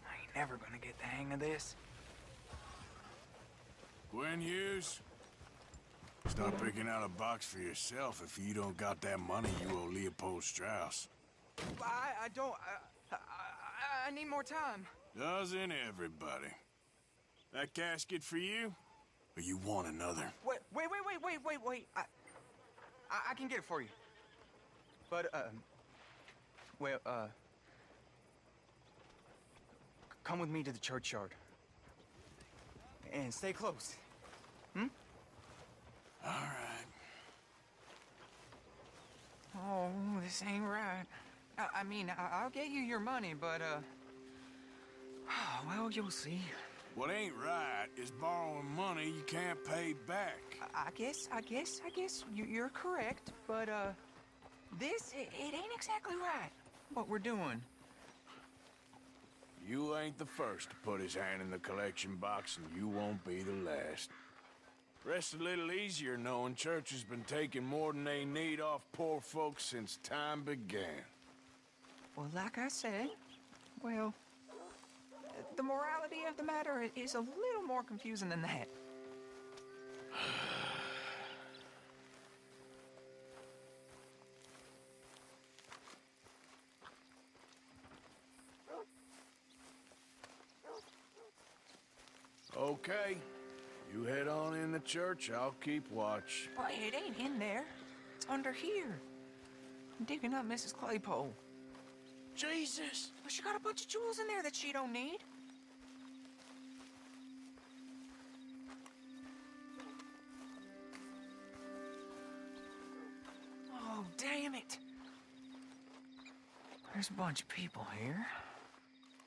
Speaker 12: I ain't never gonna get the hang of this.
Speaker 2: Gwen Hughes, start picking out a box for yourself if you don't got that money you owe Leopold Strauss.
Speaker 12: I don't... I need more time.
Speaker 2: Doesn't everybody? That casket for you? Or you want another?
Speaker 12: Wait. I can get it for you. But, come with me to the churchyard. And stay close. Hmm?
Speaker 2: All right.
Speaker 12: Oh, this ain't right. I mean, I'll get you your money, but, well, you'll see.
Speaker 2: What ain't right is borrowing money you can't pay back.
Speaker 12: I guess you're correct, but, this, it ain't exactly right, what we're doing.
Speaker 2: You ain't the first to put his hand in the collection box, and you won't be the last. Rest a little easier knowing church has been taking more than they need off poor folks since time began.
Speaker 12: Well, like I said, well, the morality of the matter is a little more confusing than that.
Speaker 2: Okay, you head on in the church, I'll keep watch.
Speaker 12: Well, it ain't in there. It's under here. I'm digging up Mrs. Claypole.
Speaker 2: Jesus!
Speaker 12: Well, she got a bunch of jewels in there that she don't need. Oh, damn it. There's a bunch of people here.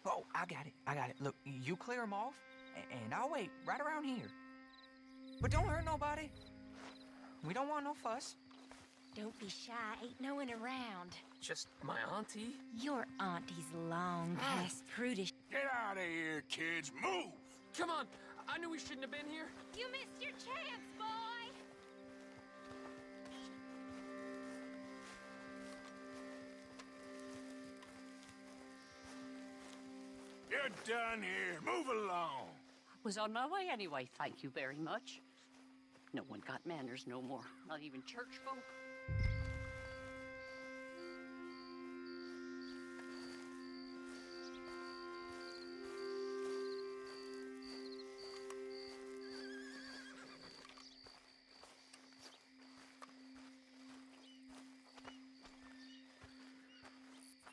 Speaker 12: Oh, I got it. Look, you clear them off, and I'll wait right around here. But don't hurt nobody. We don't want no fuss.
Speaker 16: Don't be shy, ain't no one around.
Speaker 4: Just my auntie?
Speaker 16: Your auntie's long past prudish.
Speaker 2: Get out of here, kids. Move!
Speaker 4: Come on! I knew we shouldn't have been here.
Speaker 16: You missed your chance, boy!
Speaker 2: You're done here. Move along.
Speaker 18: Was on my way anyway, thank you very much. No one got manners no more, not even church folk.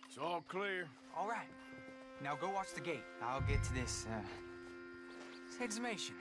Speaker 2: It's all clear.
Speaker 12: All right. Now go watch the gate. I'll get to this, exhumation.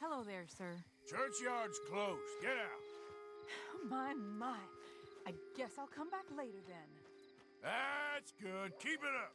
Speaker 19: Hello there, sir.
Speaker 2: Churchyard's closed. Get out.
Speaker 19: My. I guess I'll come back later then.
Speaker 2: That's good. Keep it up.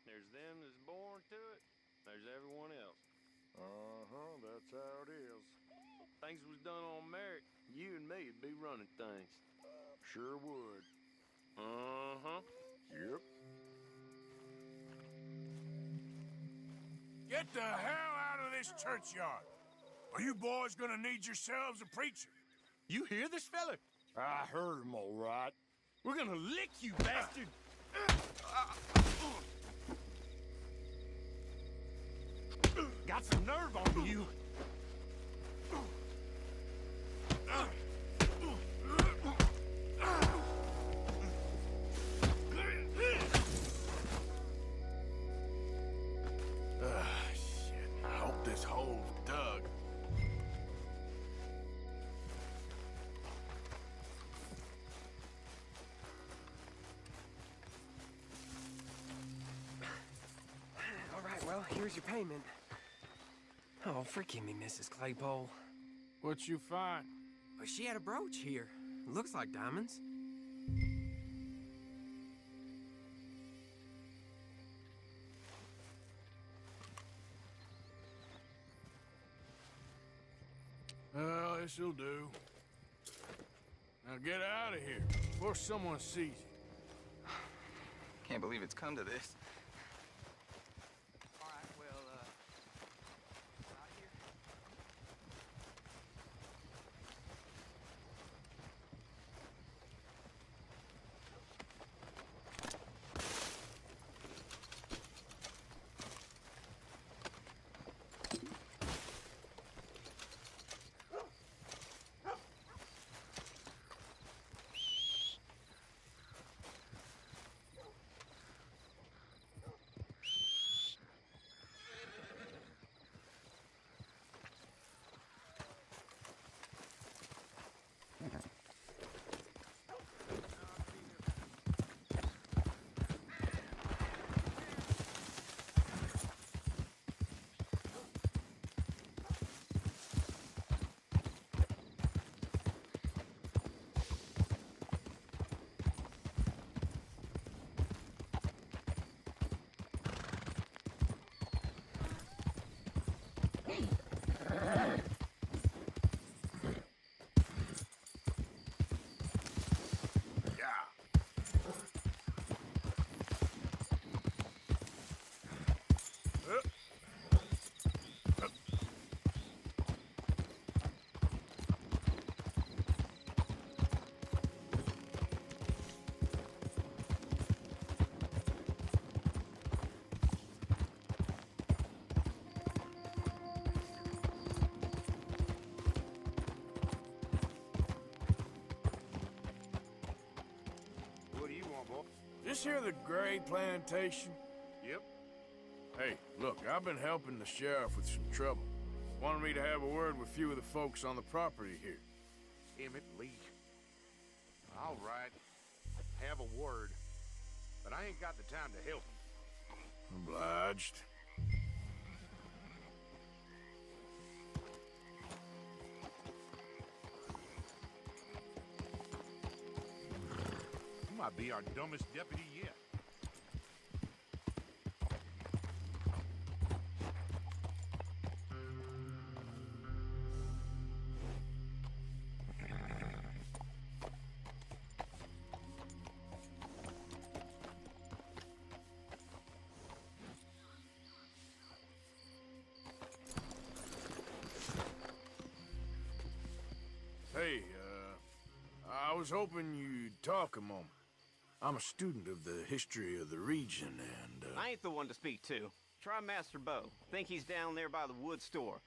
Speaker 20: There's them that's born to it, there's everyone else.
Speaker 10: That's how it is.
Speaker 20: Things was done on merit, you and me'd be running things.
Speaker 10: Sure would. Yep.
Speaker 2: Get the hell out of this churchyard. Are you boys gonna need yourselves a preacher?
Speaker 6: You hear this fella? I heard him all right. We're gonna lick you, bastard! Got some nerve on you.
Speaker 12: here's your payment. Oh, forgive me, Mrs. Claypole.
Speaker 3: What you find?
Speaker 12: Well, she had a brooch here. Looks like diamonds.
Speaker 3: Well, this'll do. Now get out of here before someone sees you.
Speaker 8: Can't believe it's come to this.
Speaker 12: All right, well, out of here.
Speaker 3: This here the Gray Plantation?
Speaker 10: Yep.
Speaker 3: Hey, look, I've been helping the sheriff with some trouble. Wanted me to have a word with a few of the folks on the property here.
Speaker 10: Emmett Lee. All right. Have a word. But I ain't got the time to help him.
Speaker 3: Obliged.
Speaker 10: You might be our dumbest deputy yet.
Speaker 3: Hey, I was hoping you'd talk a moment. I'm a student of the history of the region, and,
Speaker 21: I ain't the one to speak to. Try Master Bo. Think he's down there by the wood store.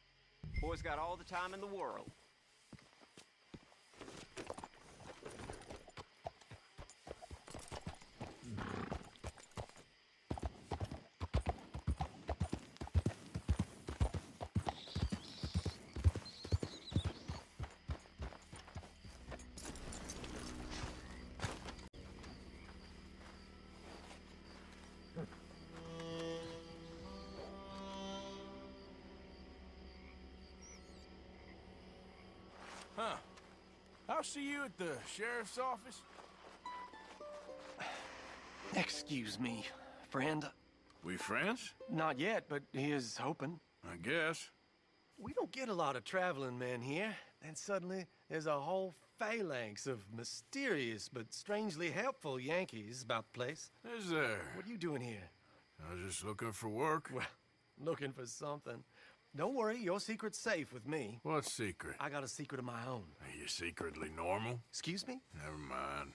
Speaker 21: Boy's got all the time in the world.
Speaker 3: Huh. I'll see you at the sheriff's office.
Speaker 22: Excuse me, friend.
Speaker 3: We friends?
Speaker 22: Not yet, but he is hoping.
Speaker 3: I guess.
Speaker 22: We don't get a lot of traveling men here. And suddenly, there's a whole phalanx of mysterious but strangely helpful Yankees about the place.
Speaker 3: Is there?
Speaker 22: What are you doing here?
Speaker 3: I was just looking for work.
Speaker 22: Well, looking for something. Don't worry, your secret's safe with me.
Speaker 3: What secret?
Speaker 22: I got a secret of my own.
Speaker 3: Are you secretly normal?
Speaker 22: Excuse me?
Speaker 3: Never mind.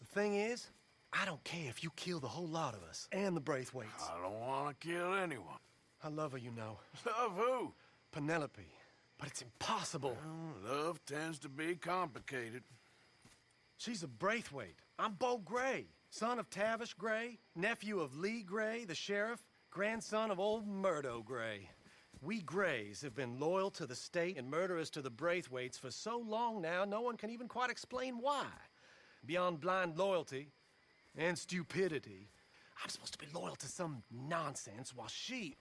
Speaker 22: The thing is, I don't care if you kill the whole lot of us and the Braithwaites.
Speaker 3: I don't want to kill anyone.
Speaker 22: I love her, you know.
Speaker 3: Love who?
Speaker 22: Penelope. But it's impossible.
Speaker 3: Well, love tends to be complicated.
Speaker 22: She's a Braithwaite. I'm Beau Gray, son of Tavish Gray, nephew of Lee Gray, the sheriff, grandson of old Murdo Gray. We Grays have been loyal to the state and murderous to the Braithwaites for so long now, no one can even quite explain why. Beyond blind loyalty and stupidity, I'm supposed to be loyal to some nonsense while she...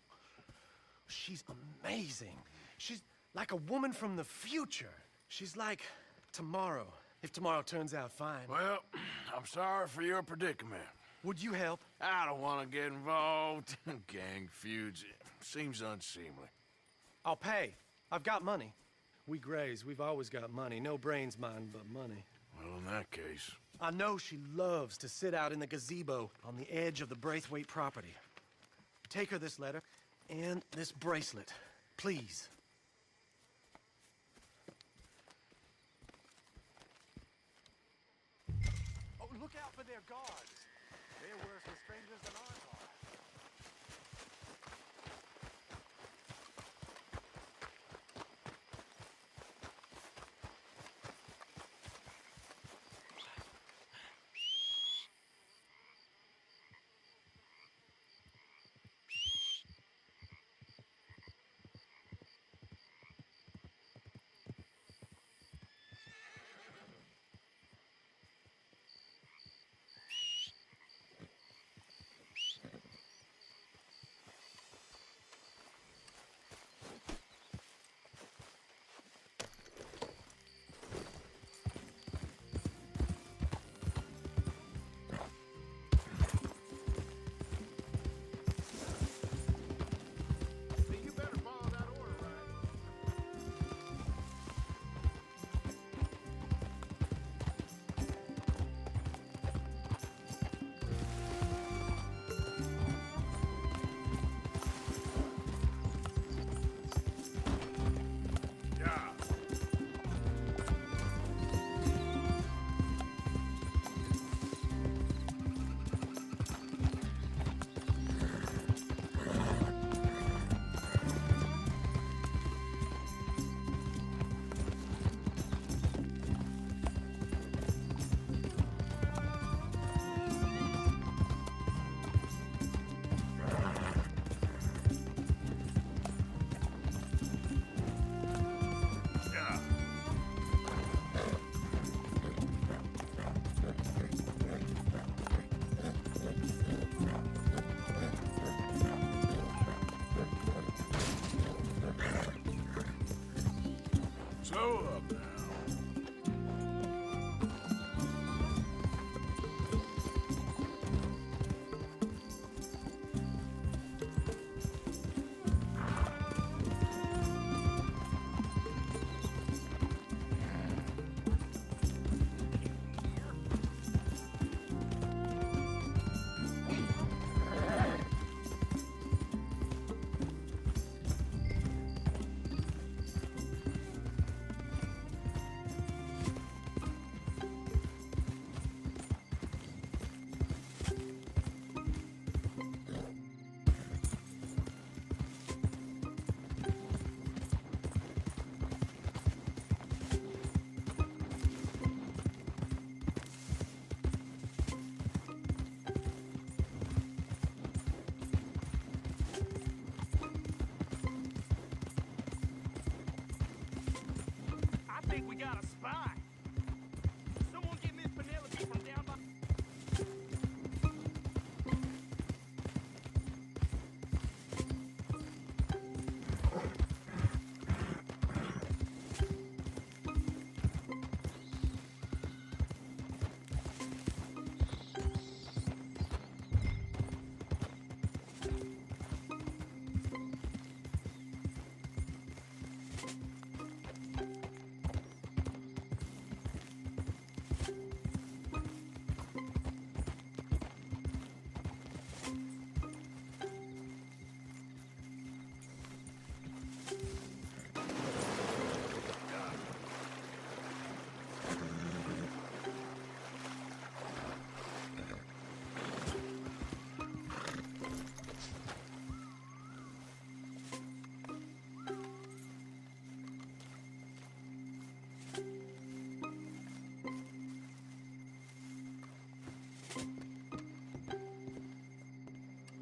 Speaker 22: She's amazing. She's like a woman from the future. She's like tomorrow, if tomorrow turns out fine.
Speaker 2: Well, I'm sorry for your predicament.
Speaker 22: Would you help?
Speaker 2: I don't want to get involved. Gang feuds seems unseemly.
Speaker 22: I'll pay. I've got money. We Grays, we've always got money. No brains, mind, but money.
Speaker 2: Well, in that case...
Speaker 22: I know she loves to sit out in the gazebo on the edge of the Braithwaite property. Take her this letter and this bracelet, please. Oh, look out for their guards. They're worse with strangers than ours are.
Speaker 2: So up now.
Speaker 13: I think we got a spy. Someone get Miss Penelope from down by...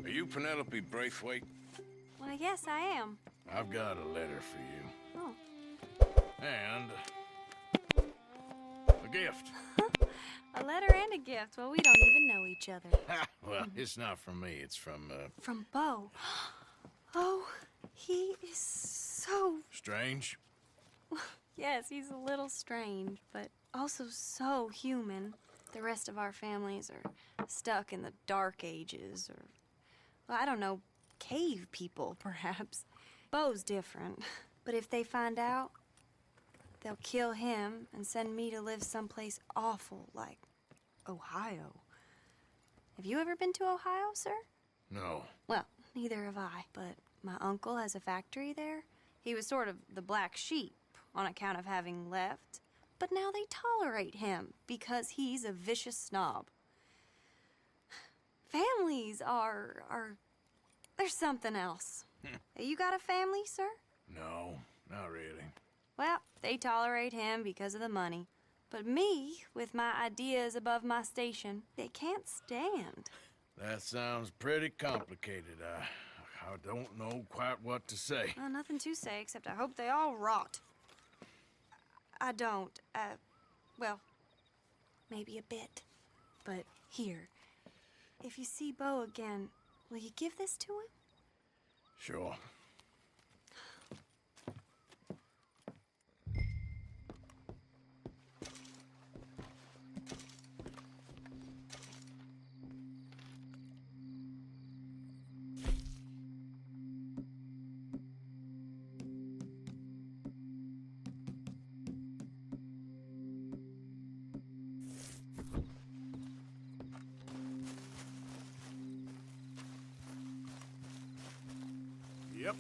Speaker 2: Are you Penelope Braithwaite?
Speaker 7: Well, yes, I am.
Speaker 2: I've got a letter for you.
Speaker 7: Oh.
Speaker 2: And a gift.
Speaker 7: A letter and a gift. Well, we don't even know each other.
Speaker 2: Well, it's not from me. It's from,
Speaker 7: From Bo. Oh, He is so...
Speaker 3: Strange?
Speaker 7: Yes, he's a little strange, but also so human. The rest of our families are stuck in the Dark Ages, or, well, I don't know, cave people, perhaps. Bo's different, but if they find out, they'll kill him and send me to live someplace awful like Ohio. Have you ever been to Ohio, sir?
Speaker 3: No.
Speaker 7: Well, neither have I, but my uncle has a factory there. He was sort of the black sheep on account of having left, but now they tolerate him because he's a vicious snob. Families there's something else. You got a family, sir?
Speaker 3: No, not really.
Speaker 7: Well, they tolerate him because of the money. But me, with my ideas above my station, they can't stand.
Speaker 3: That sounds pretty complicated. I don't know quite what to say.
Speaker 7: Well, nothing to say, except I hope they all rot. I don't. Well, maybe a bit. But here, if you see Bo again, will you give this to him?
Speaker 3: Sure. Yep.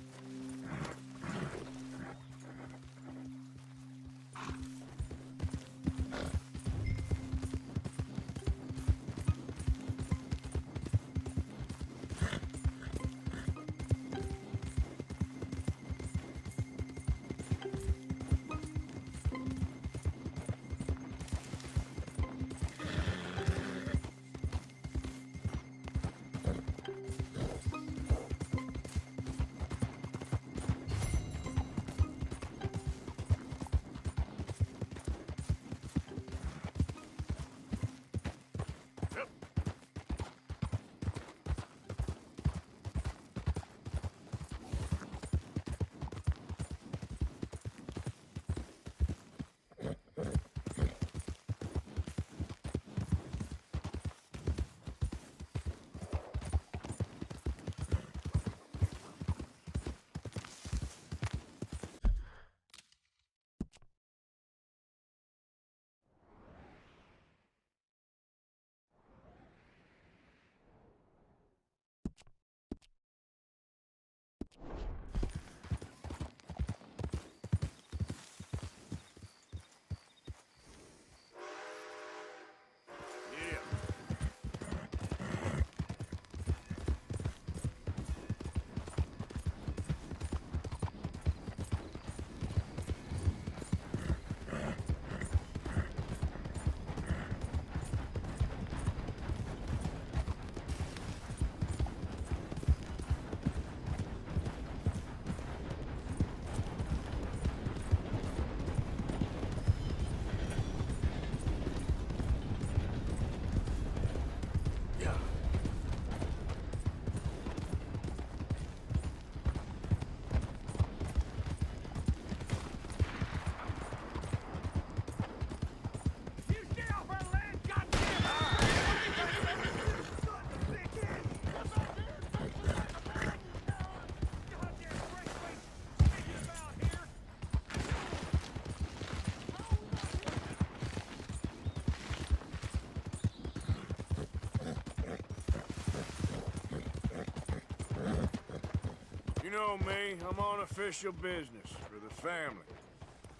Speaker 3: You know me, I'm on official business for the family.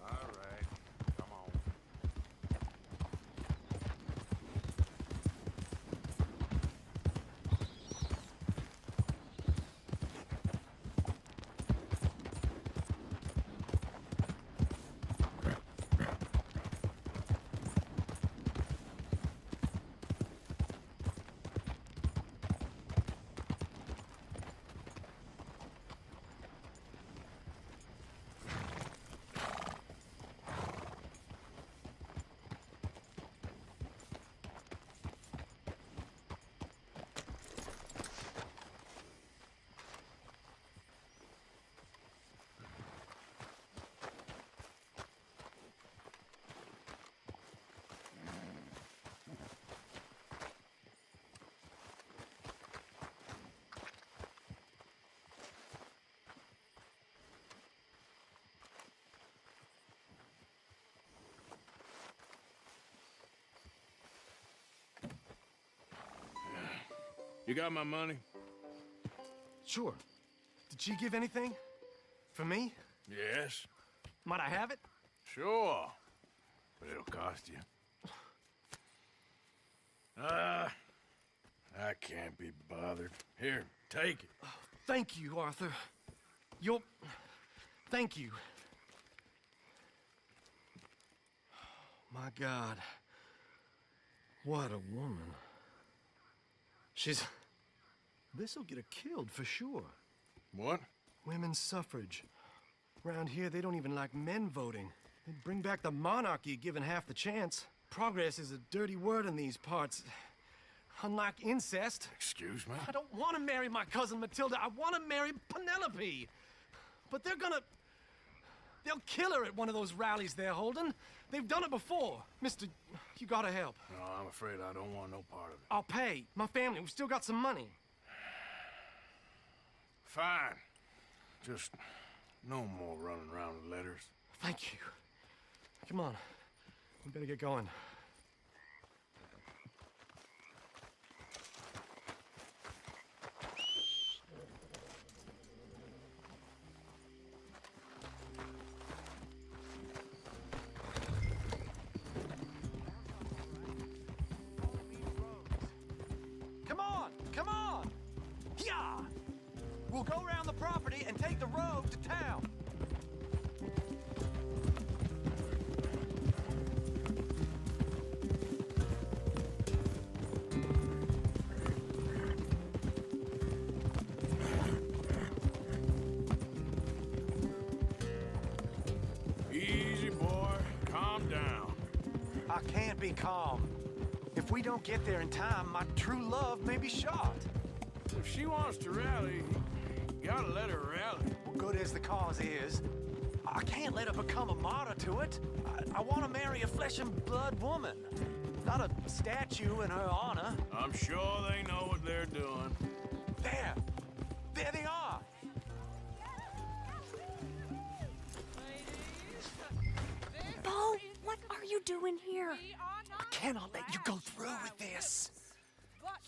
Speaker 3: All right, come on. You got my money?
Speaker 22: Sure. Did she give anything? For me?
Speaker 3: Yes.
Speaker 22: Might I have it?
Speaker 3: Sure. But it'll cost you. I can't be bothered. Here, take it.
Speaker 22: Oh, thank you, Arthur. Thank you. My God. What a woman. This'll get her killed for sure.
Speaker 3: What?
Speaker 22: Women's suffrage. Around here, they don't even like men voting. They'd bring back the monarchy given half the chance. Progress is a dirty word in these parts. Unlike incest.
Speaker 3: Excuse me?
Speaker 22: I don't want to marry my cousin Matilda. I want to marry Penelope. But they'll kill her at one of those rallies they're holding. They've done it before. Mister, you gotta help.
Speaker 3: No, I'm afraid I don't want no part of it.
Speaker 22: I'll pay. My family, we've still got some money.
Speaker 3: Fine. Just no more running around with letters.
Speaker 22: Thank you. Come on. We better get going. Come on! Yeah! We'll go around the property and take the road to town.
Speaker 3: Easy, boy. Calm down.
Speaker 22: I can't be calm. If we don't get there in time, my true love may be shot.
Speaker 3: If she wants to rally, you gotta let her rally.
Speaker 22: Well, good as the cause is, I can't let her become a martyr to it. I want to marry a flesh and blood woman, not a statue in her honor.
Speaker 3: I'm sure they know what they're doing.
Speaker 22: There they are.
Speaker 7: Bo, what are you doing here?
Speaker 22: I cannot let you go through with this.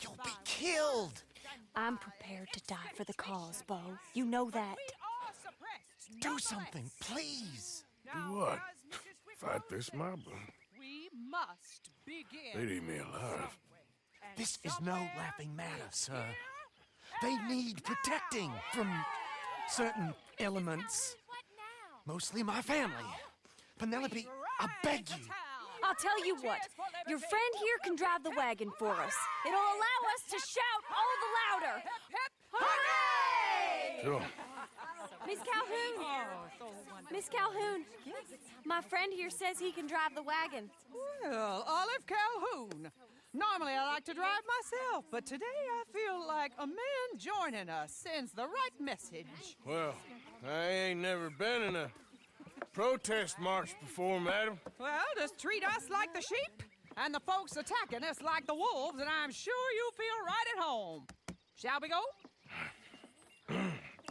Speaker 22: You'll be killed.
Speaker 7: I'm prepared to die for the cause, Bo. You know that.
Speaker 22: Do something, please.
Speaker 3: Do what? Fight this mob?
Speaker 19: We must begin.
Speaker 3: They'd eat me alive.
Speaker 22: This is no laughing matter, sir. They need protecting from certain elements. Mostly my family. Penelope, I beg you.
Speaker 7: I'll tell you what. Your friend here can drive the wagon for us. It'll allow us to shout all the louder. Hooray!
Speaker 3: Sure.
Speaker 7: Miss Calhoun! Miss Calhoun, my friend here says he can drive the wagon.
Speaker 19: Well, Olive Calhoun. Normally I like to drive myself, but today I feel like a man joining us sends the right message.
Speaker 3: Well, I ain't never been in a protest march before, madam.
Speaker 19: Well, just treat us like the sheep, and the folks attacking us like the wolves, and I'm sure you'll feel right at home. Shall we go?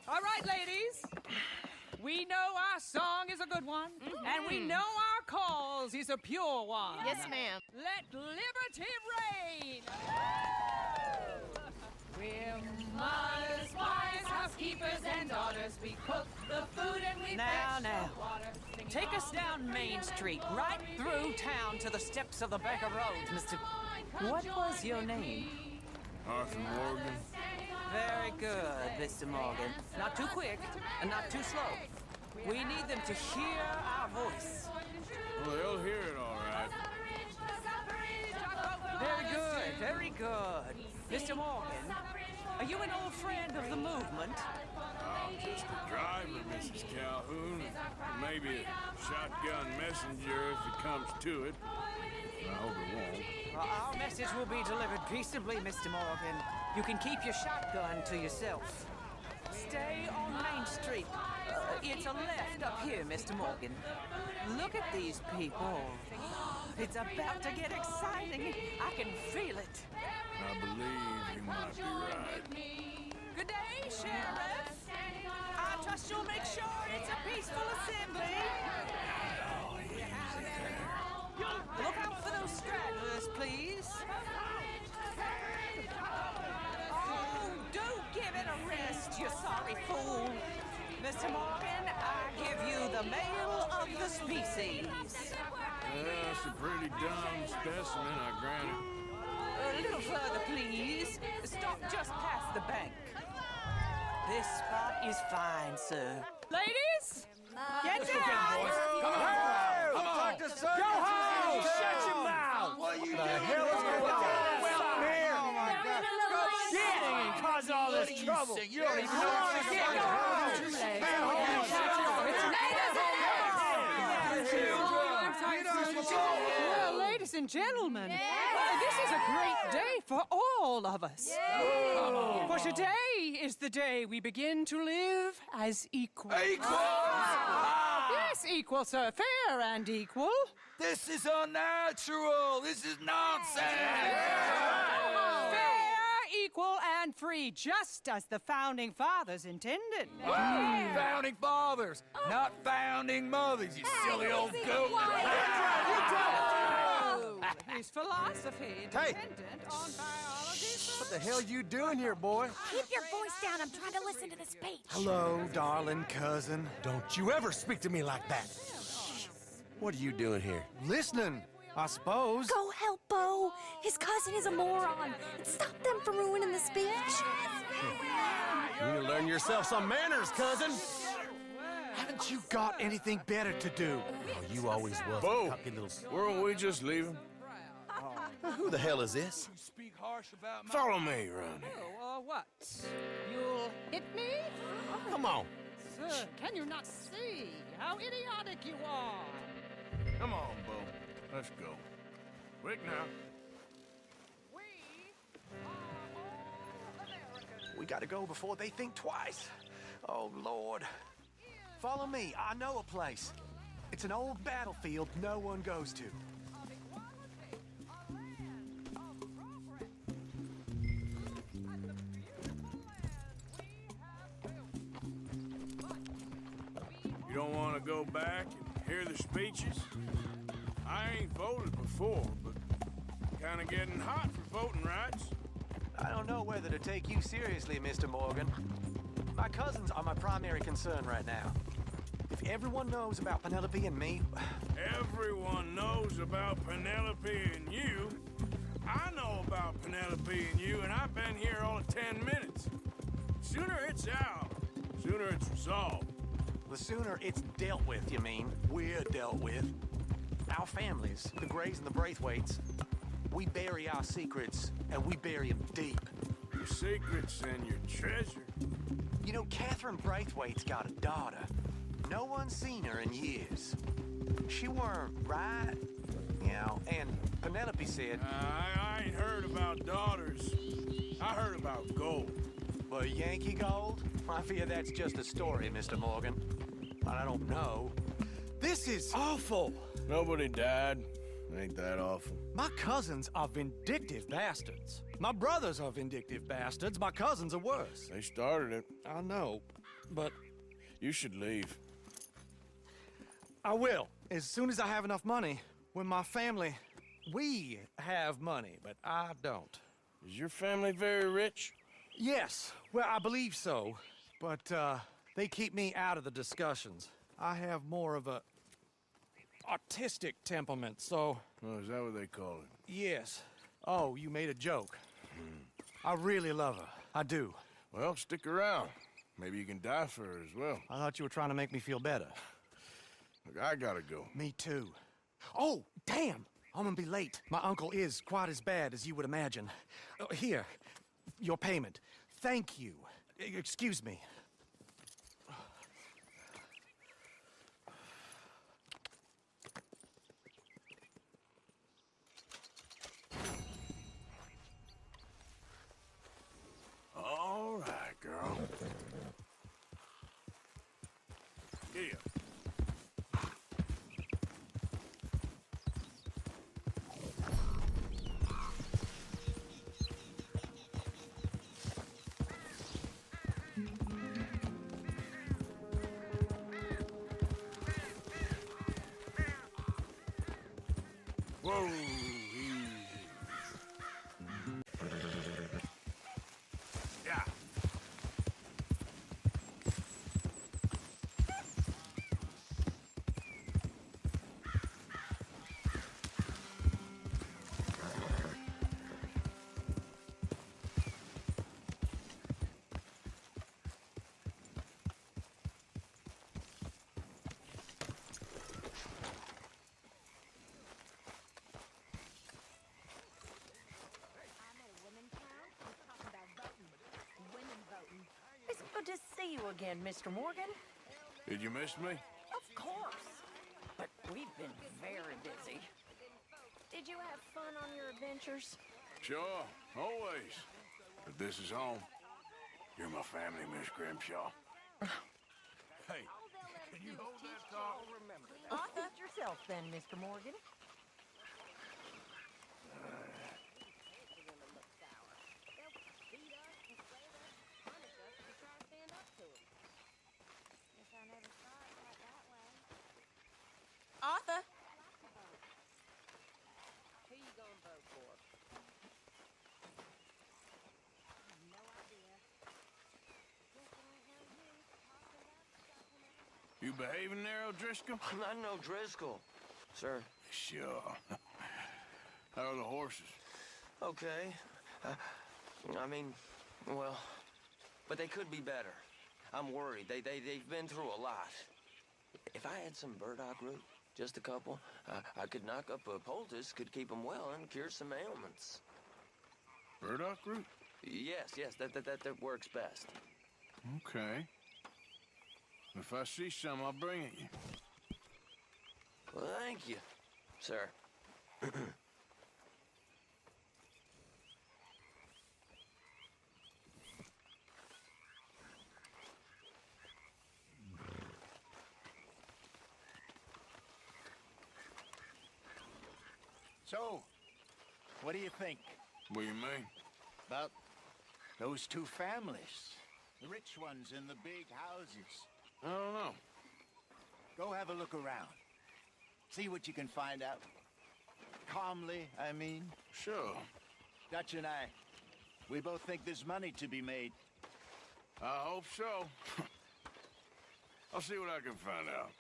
Speaker 19: All right, ladies. We know our song is a good one, and we know our cause is a pure one.
Speaker 9: Yes, ma'am.
Speaker 19: Let liberty reign! We're mothers, wives, housekeepers, and daughters. We cook the food and we fetch the water.
Speaker 12: Take us down Main Street, right through town to the steps of the Baker Road, Mr. What was your name?
Speaker 3: Arthur Morgan.
Speaker 12: Very good, Mr. Morgan. Not too quick and not too slow. We need them to hear our voice.
Speaker 3: Well, they'll hear it all right.
Speaker 12: Very good, very good. Mr. Morgan, are you an old friend of the movement?
Speaker 3: I'm just a driver, Mrs. Calhoun. Maybe a shotgun messenger if it comes to it. I hope it won't.
Speaker 12: Our message will be delivered peaceably, Mr. Morgan. You can keep your shotgun to yourself. Stay on Main Street. It's a left up here, Mr. Morgan. Look at these people. It's about to get exciting. I can feel it.
Speaker 3: I believe you might be right.
Speaker 19: Good day, Sheriff. I trust you'll make sure it's a peaceful assembly.
Speaker 12: Look out for those stragglers, please. you sorry fool. Mr. Morgan, I give you the male of the species.
Speaker 3: That's a pretty dumb specimen, I grant it.
Speaker 12: A little further, please. Stop just past the bank. This spot is fine, sir. Ladies, get down!
Speaker 22: Come on! Hey, come on! Go home! Shut your mouth! What the hell is going on? Well, here! Oh, my God. Shit! And cause all this trouble. You don't even know what to get. Go home!
Speaker 19: Well, ladies and gentlemen, this is a great day for all of us. For today is the day we begin to live as equals.
Speaker 6: Equals?
Speaker 19: Yes, equal, sir. Fair and equal.
Speaker 6: This is unnatural. This is nonsense.
Speaker 19: Fair, equal, and free, just as the Founding Fathers intended.
Speaker 6: Founding fathers, not founding mothers, you silly old goat.
Speaker 19: His philosophy dependent on biology.
Speaker 22: What the hell you doing here, boy?
Speaker 16: Keep your voice down. I'm trying to listen to the speech.
Speaker 22: Hello, darling cousin. Don't you ever speak to me like that. What are you doing here? Listening, I suppose.
Speaker 7: Go help Bo. His cousin is a moron. And stop them from ruining the speech.
Speaker 22: You need to learn yourself some manners, cousin. Haven't you got anything better to do? Oh, you always was.
Speaker 3: Bo, weren't we just leaving?
Speaker 22: Who the hell is this?
Speaker 3: Follow me around here.
Speaker 19: Oh, what? You'll hit me?
Speaker 22: Come on.
Speaker 19: Sir, can you not see how idiotic you are?
Speaker 3: Come on, Bo. Let's go. Quick now.
Speaker 22: We gotta go before they think twice. Oh, Lord. Follow me. I know a place. It's an old battlefield no one goes to.
Speaker 3: You don't want to go back and hear the speeches? I ain't voted before, but kind of getting hot for voting rights.
Speaker 22: I don't know whether to take you seriously, Mr. Morgan. My cousins are my primary concern right now. If everyone knows about Penelope and me...
Speaker 3: Everyone knows about Penelope and you. I know about Penelope and you, and I've been here all of 10 minutes. Sooner it's out, sooner it's resolved.
Speaker 22: The sooner it's dealt with, you mean? We're dealt with. Our families, the Greys and the Braithwaites, we bury our secrets, and we bury them deep.
Speaker 3: Your secrets and your treasure.
Speaker 22: You know, Catherine Braithwaite's got a daughter. No one's seen her in years. She weren't right, you know, and Penelope said...
Speaker 3: I ain't heard about daughters. I heard about gold.
Speaker 22: Well, Yankee gold? I fear that's just a story, Mr. Morgan. I don't know. This is awful.
Speaker 3: Nobody died. Ain't that awful.
Speaker 22: My cousins are vindictive bastards. My brothers are vindictive bastards. My cousins are worse.
Speaker 3: They started it.
Speaker 22: I know, but...
Speaker 3: You should leave.
Speaker 22: I will, as soon as I have enough money. When my family... We have money, but I don't.
Speaker 3: Is your family very rich?
Speaker 22: Yes, well, I believe so. But, they keep me out of the discussions. I have more of a... artistic temperament, so...
Speaker 3: Oh, is that what they call it?
Speaker 22: Yes. Oh, you made a joke. I really love her. I do.
Speaker 3: Well, stick around. Maybe you can die for her as well.
Speaker 22: I thought you were trying to make me feel better.
Speaker 3: Look, I gotta go.
Speaker 22: Me too. Oh, damn! I'm gonna be late. My uncle is quite as bad as you would imagine. Here, your payment. Thank you. Excuse me.
Speaker 3: All right, girl. Here. Whoa, easy. Yeah.
Speaker 9: Good to see you again, Mr. Morgan.
Speaker 3: Did you miss me?
Speaker 9: Of course. But we've been very busy. Did you have fun on your adventures?
Speaker 3: Sure, always. But this is home. You're my family, Miss Grimshaw.
Speaker 10: Hey, can you hold that talk?
Speaker 9: Arthur yourself then, Mr. Morgan. Arthur! Who you gonna vote for?
Speaker 3: You behaving there, O'Driscoll?
Speaker 11: I'm not no Driscoll, sir.
Speaker 3: Sure. How are the horses?
Speaker 11: Okay. I mean, well, but they could be better. I'm worried. They've been through a lot. If I had some burdock root, just a couple, I could knock up a poultice, could keep them well, and cure some ailments.
Speaker 3: Burdock root?
Speaker 11: Yes, that works best.
Speaker 3: Okay. If I see some, I'll bring it you.
Speaker 11: Well, thank you, sir.
Speaker 15: So, what do you think?
Speaker 3: What do you mean?
Speaker 15: About those two families. The rich ones in the big houses.
Speaker 3: I don't know.
Speaker 15: Go have a look around. See what you can find out. Calmly, I mean.
Speaker 3: Sure.
Speaker 15: Dutch and I, we both think there's money to be made.
Speaker 3: I hope so. I'll see what I can find out.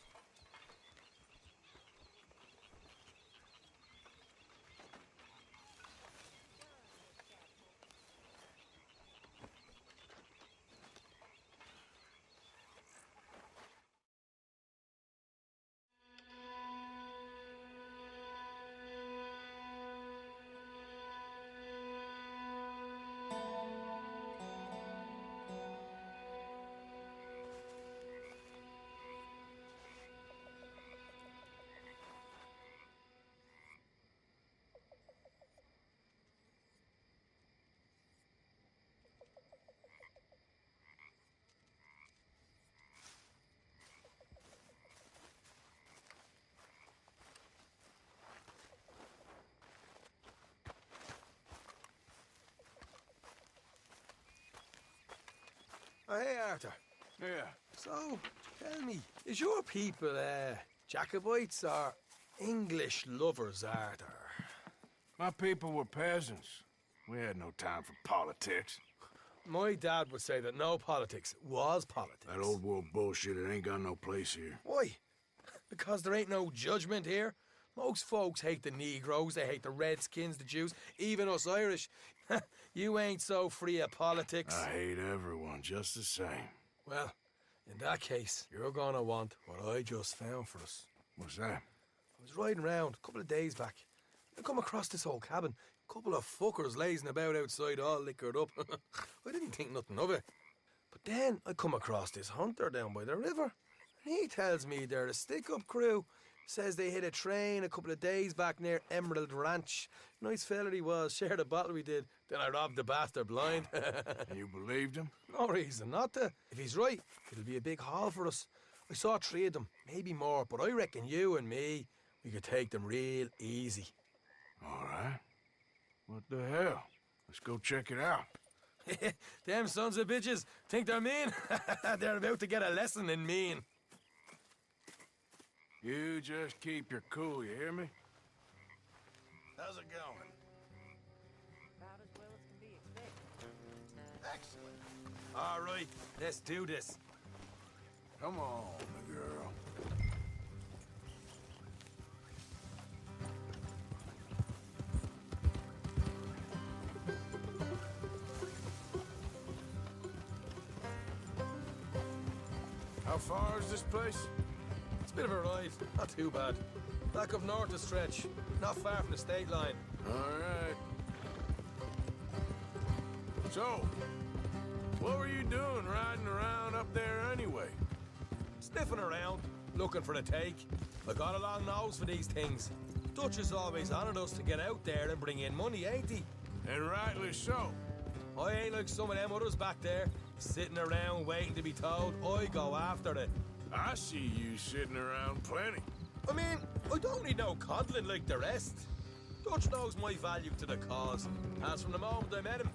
Speaker 14: Oh, hey, Arthur.
Speaker 3: Yeah.
Speaker 14: So, tell me, is your people, Jacobites or English lovers, Arthur?
Speaker 3: My people were peasants. We had no time for politics.
Speaker 14: My dad would say that no politics was politics.
Speaker 3: That old world bullshit, it ain't got no place here.
Speaker 14: Why? Because there ain't no judgment here. Most folks hate the Negroes, they hate the Redskins, the Jews, even us Irish. You ain't so free of politics.
Speaker 3: I hate everyone just the same.
Speaker 14: Well, in that case, you're gonna want what I just found for us.
Speaker 3: What's that?
Speaker 14: I was riding around a couple of days back. I come across this old cabin. A couple of fuckers lazing about outside all liquored up. I didn't think nothing of it. But then I come across this hunter down by the river. And he tells me they're a stick-up crew. Says they hit a train a couple of days back near Emerald Ranch. Nice fella he was, shared a bottle we did. Then I robbed the bastard blind.
Speaker 3: And you believed him?
Speaker 14: No reason not to. If he's right, it'll be a big haul for us. I saw 3 of them, maybe more, but I reckon you and me, we could take them real easy.
Speaker 3: All right. What the hell? Let's go check it out.
Speaker 14: Them sons of bitches think they're mean. They're about to get a lesson in mean.
Speaker 3: You just keep your cool, you hear me? How's it going?
Speaker 9: About as well as can be expected.
Speaker 14: Excellent. All right, let's do this.
Speaker 3: Come on, girl. How far is this place?
Speaker 14: It's a bit of a ride, not too bad. Back up north a stretch, not far from the state line.
Speaker 3: All right. So, what were you doing riding around
Speaker 14: faffing around, looking for a take. I got a long nose for these things. Dutch is always honoured us to get out there and bring in money, ain't he?
Speaker 3: And rightly so.
Speaker 14: I ain't like some of them others back there, sitting around waiting to be told. I go after it.
Speaker 3: I see you sitting around plenty.
Speaker 14: I mean, I don't need no coddling like the rest. Dutch knows my value to the cause, as from the moment I met him.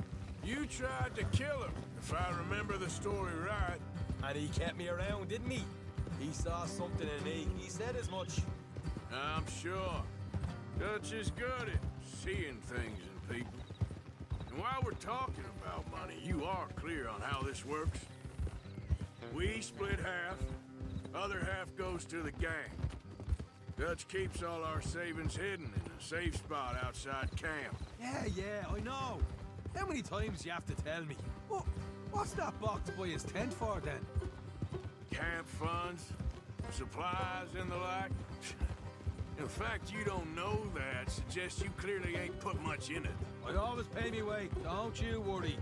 Speaker 3: You tried to kill him, if I remember the story right.
Speaker 14: And he kept me around, didn't he? He saw something in me. He said as much.
Speaker 3: I'm sure. Dutch is good at seeing things in people. And while we're talking about money, you are clear on how this works. We split half, other half goes to the gang. Dutch keeps all our savings hidden in a safe spot outside camp.
Speaker 14: Yeah, I know. How many times you have to tell me? What's that box by his tent for, then?
Speaker 3: Camp funds, supplies, and the like. In fact, you don't know that suggests you clearly ain't put much in it.
Speaker 14: I always pay me way, don't you worry.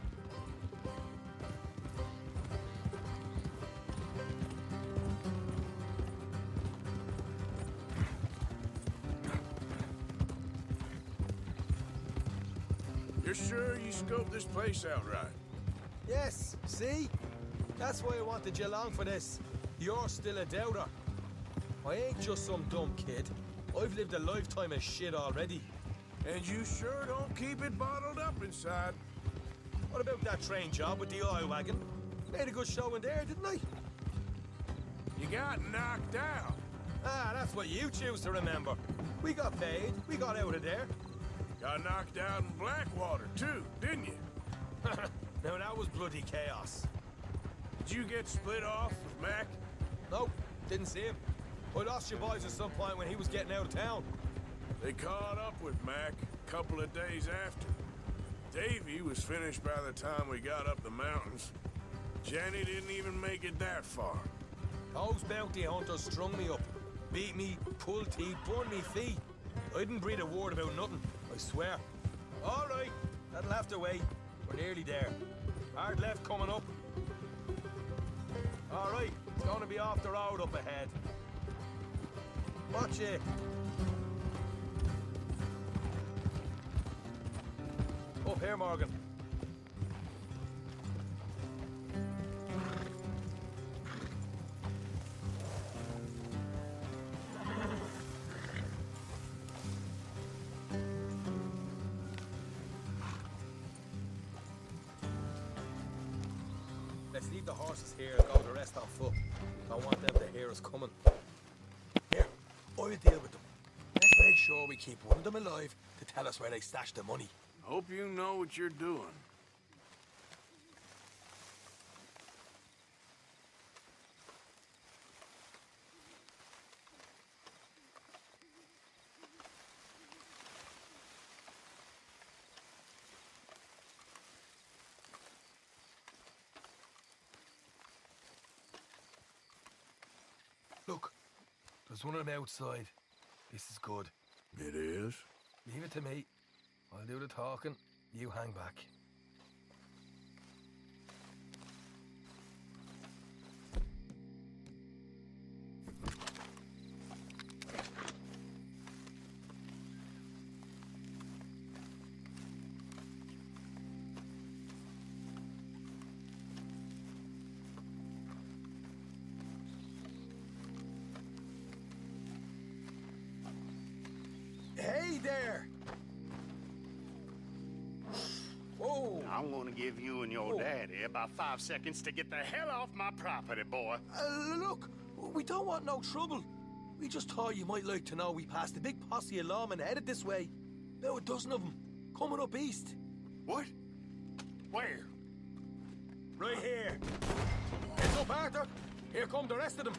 Speaker 3: You're sure you scoped this place out right?
Speaker 14: Yes, see? That's why I wanted you along for this. You're still a doubter. I ain't just some dumb kid. I've lived a lifetime of shit already.
Speaker 3: And you sure don't keep it bottled up inside.
Speaker 14: What about that train job with the oil wagon? Made a good show in there, didn't I?
Speaker 3: You got knocked out.
Speaker 14: Ah, that's what you choose to remember. We got paid. We got out of there.
Speaker 3: Got knocked out in Blackwater, too, didn't you?
Speaker 14: Now, that was bloody chaos.
Speaker 3: Did you get split off with Mac?
Speaker 14: Nope, didn't see him. I lost your boys at some point when he was getting out of town.
Speaker 3: They caught up with Mac a couple of days after. Davy was finished by the time we got up the mountains. Jenny didn't even make it that far.
Speaker 14: Those bounty hunters strung me up. Beat me, pulled teeth, burned me feet. I didn't breathe a word about nothing, I swear. All right, that'll have to wait. We're nearly there. Hard left coming up. All right, it's going to be off the road up ahead. Watch it. Up here, Morgan. Let's leave the horses here and go the rest on foot. Don't want them to hear us coming. Here, I'll deal with them. Let's make sure we keep one of them alive to tell us where they stashed the money.
Speaker 3: Hope you know what you're doing.
Speaker 14: Look, there's one of them outside. This is good.
Speaker 3: It is?
Speaker 14: Leave it to me. I'll do the talking. You hang back. Hey there! Whoa!
Speaker 6: I'm gonna give you and your daddy about 5 seconds to get the hell off my property, boy.
Speaker 14: Look, we don't want no trouble. We just thought you might like to know we passed a big posse of lawmen headed this way. About a dozen of them, coming up east.
Speaker 6: What? Where?
Speaker 14: Right here. Heads up, Arthur. Here come the rest of them.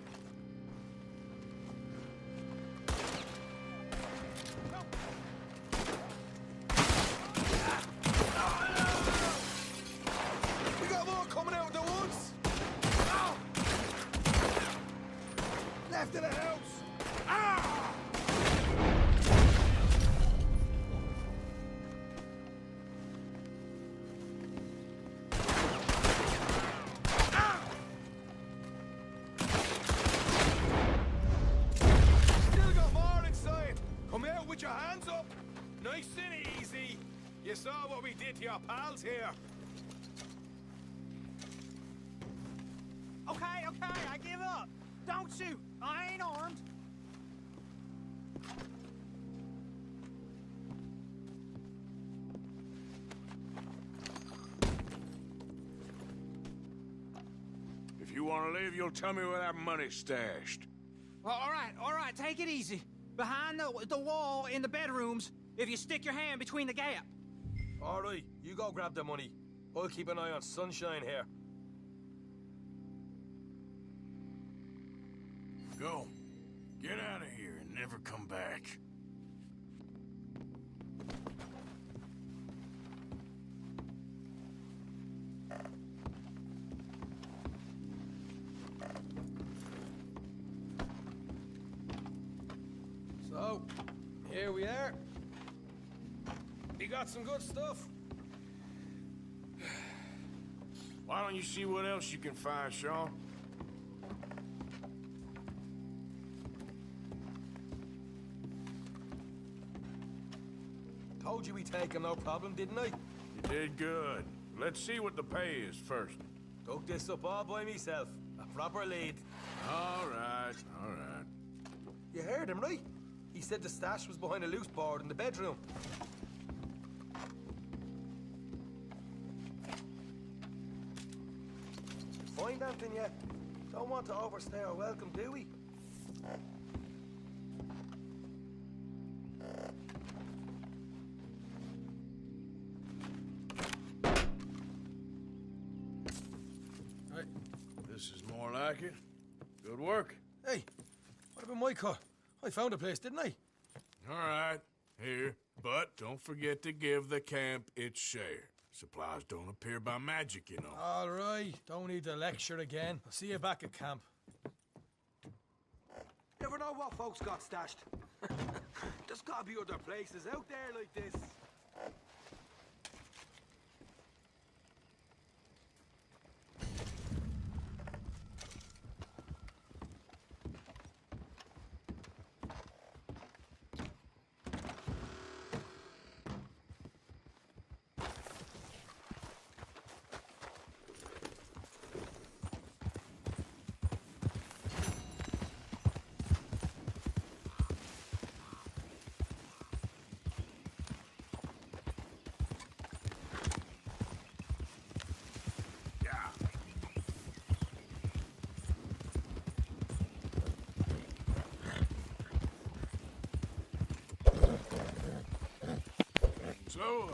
Speaker 14: We got more coming out of the woods. Left of the house.
Speaker 3: saw what we did to your pals here.
Speaker 13: Okay, I give up. Don't shoot. I ain't armed.
Speaker 3: If you want to leave, you'll tell me where that money's stashed.
Speaker 13: All right, take it easy. Behind the wall in the bedrooms, if you stick your hand between the gap.
Speaker 14: All right, you go grab the money. I'll keep an eye on Sunshine here.
Speaker 3: Go. Get out of here and never come back.
Speaker 14: So, here we are. You got some good stuff.
Speaker 3: Why don't you see what else you can find, Sean?
Speaker 14: Told you we take him, no problem, didn't I?
Speaker 3: You did good. Let's see what the pay is first.
Speaker 14: Took this up all by myself. A proper lead.
Speaker 3: All right, all right.
Speaker 14: You heard him, right? He said the stash was behind a loose board in the bedroom. Find anything yet? Don't want to overstay our welcome, do we?
Speaker 3: Right. This is more like it. Good work.
Speaker 14: Hey, what about my car? I found a place, didn't I?
Speaker 3: All right, here. But don't forget to give the camp its share. Supplies don't appear by magic, you know.
Speaker 14: All right, don't need to lecture again. I'll see you back at camp.
Speaker 1: Never know what folks got stashed. There's gotta be other places out there like this.
Speaker 3: So,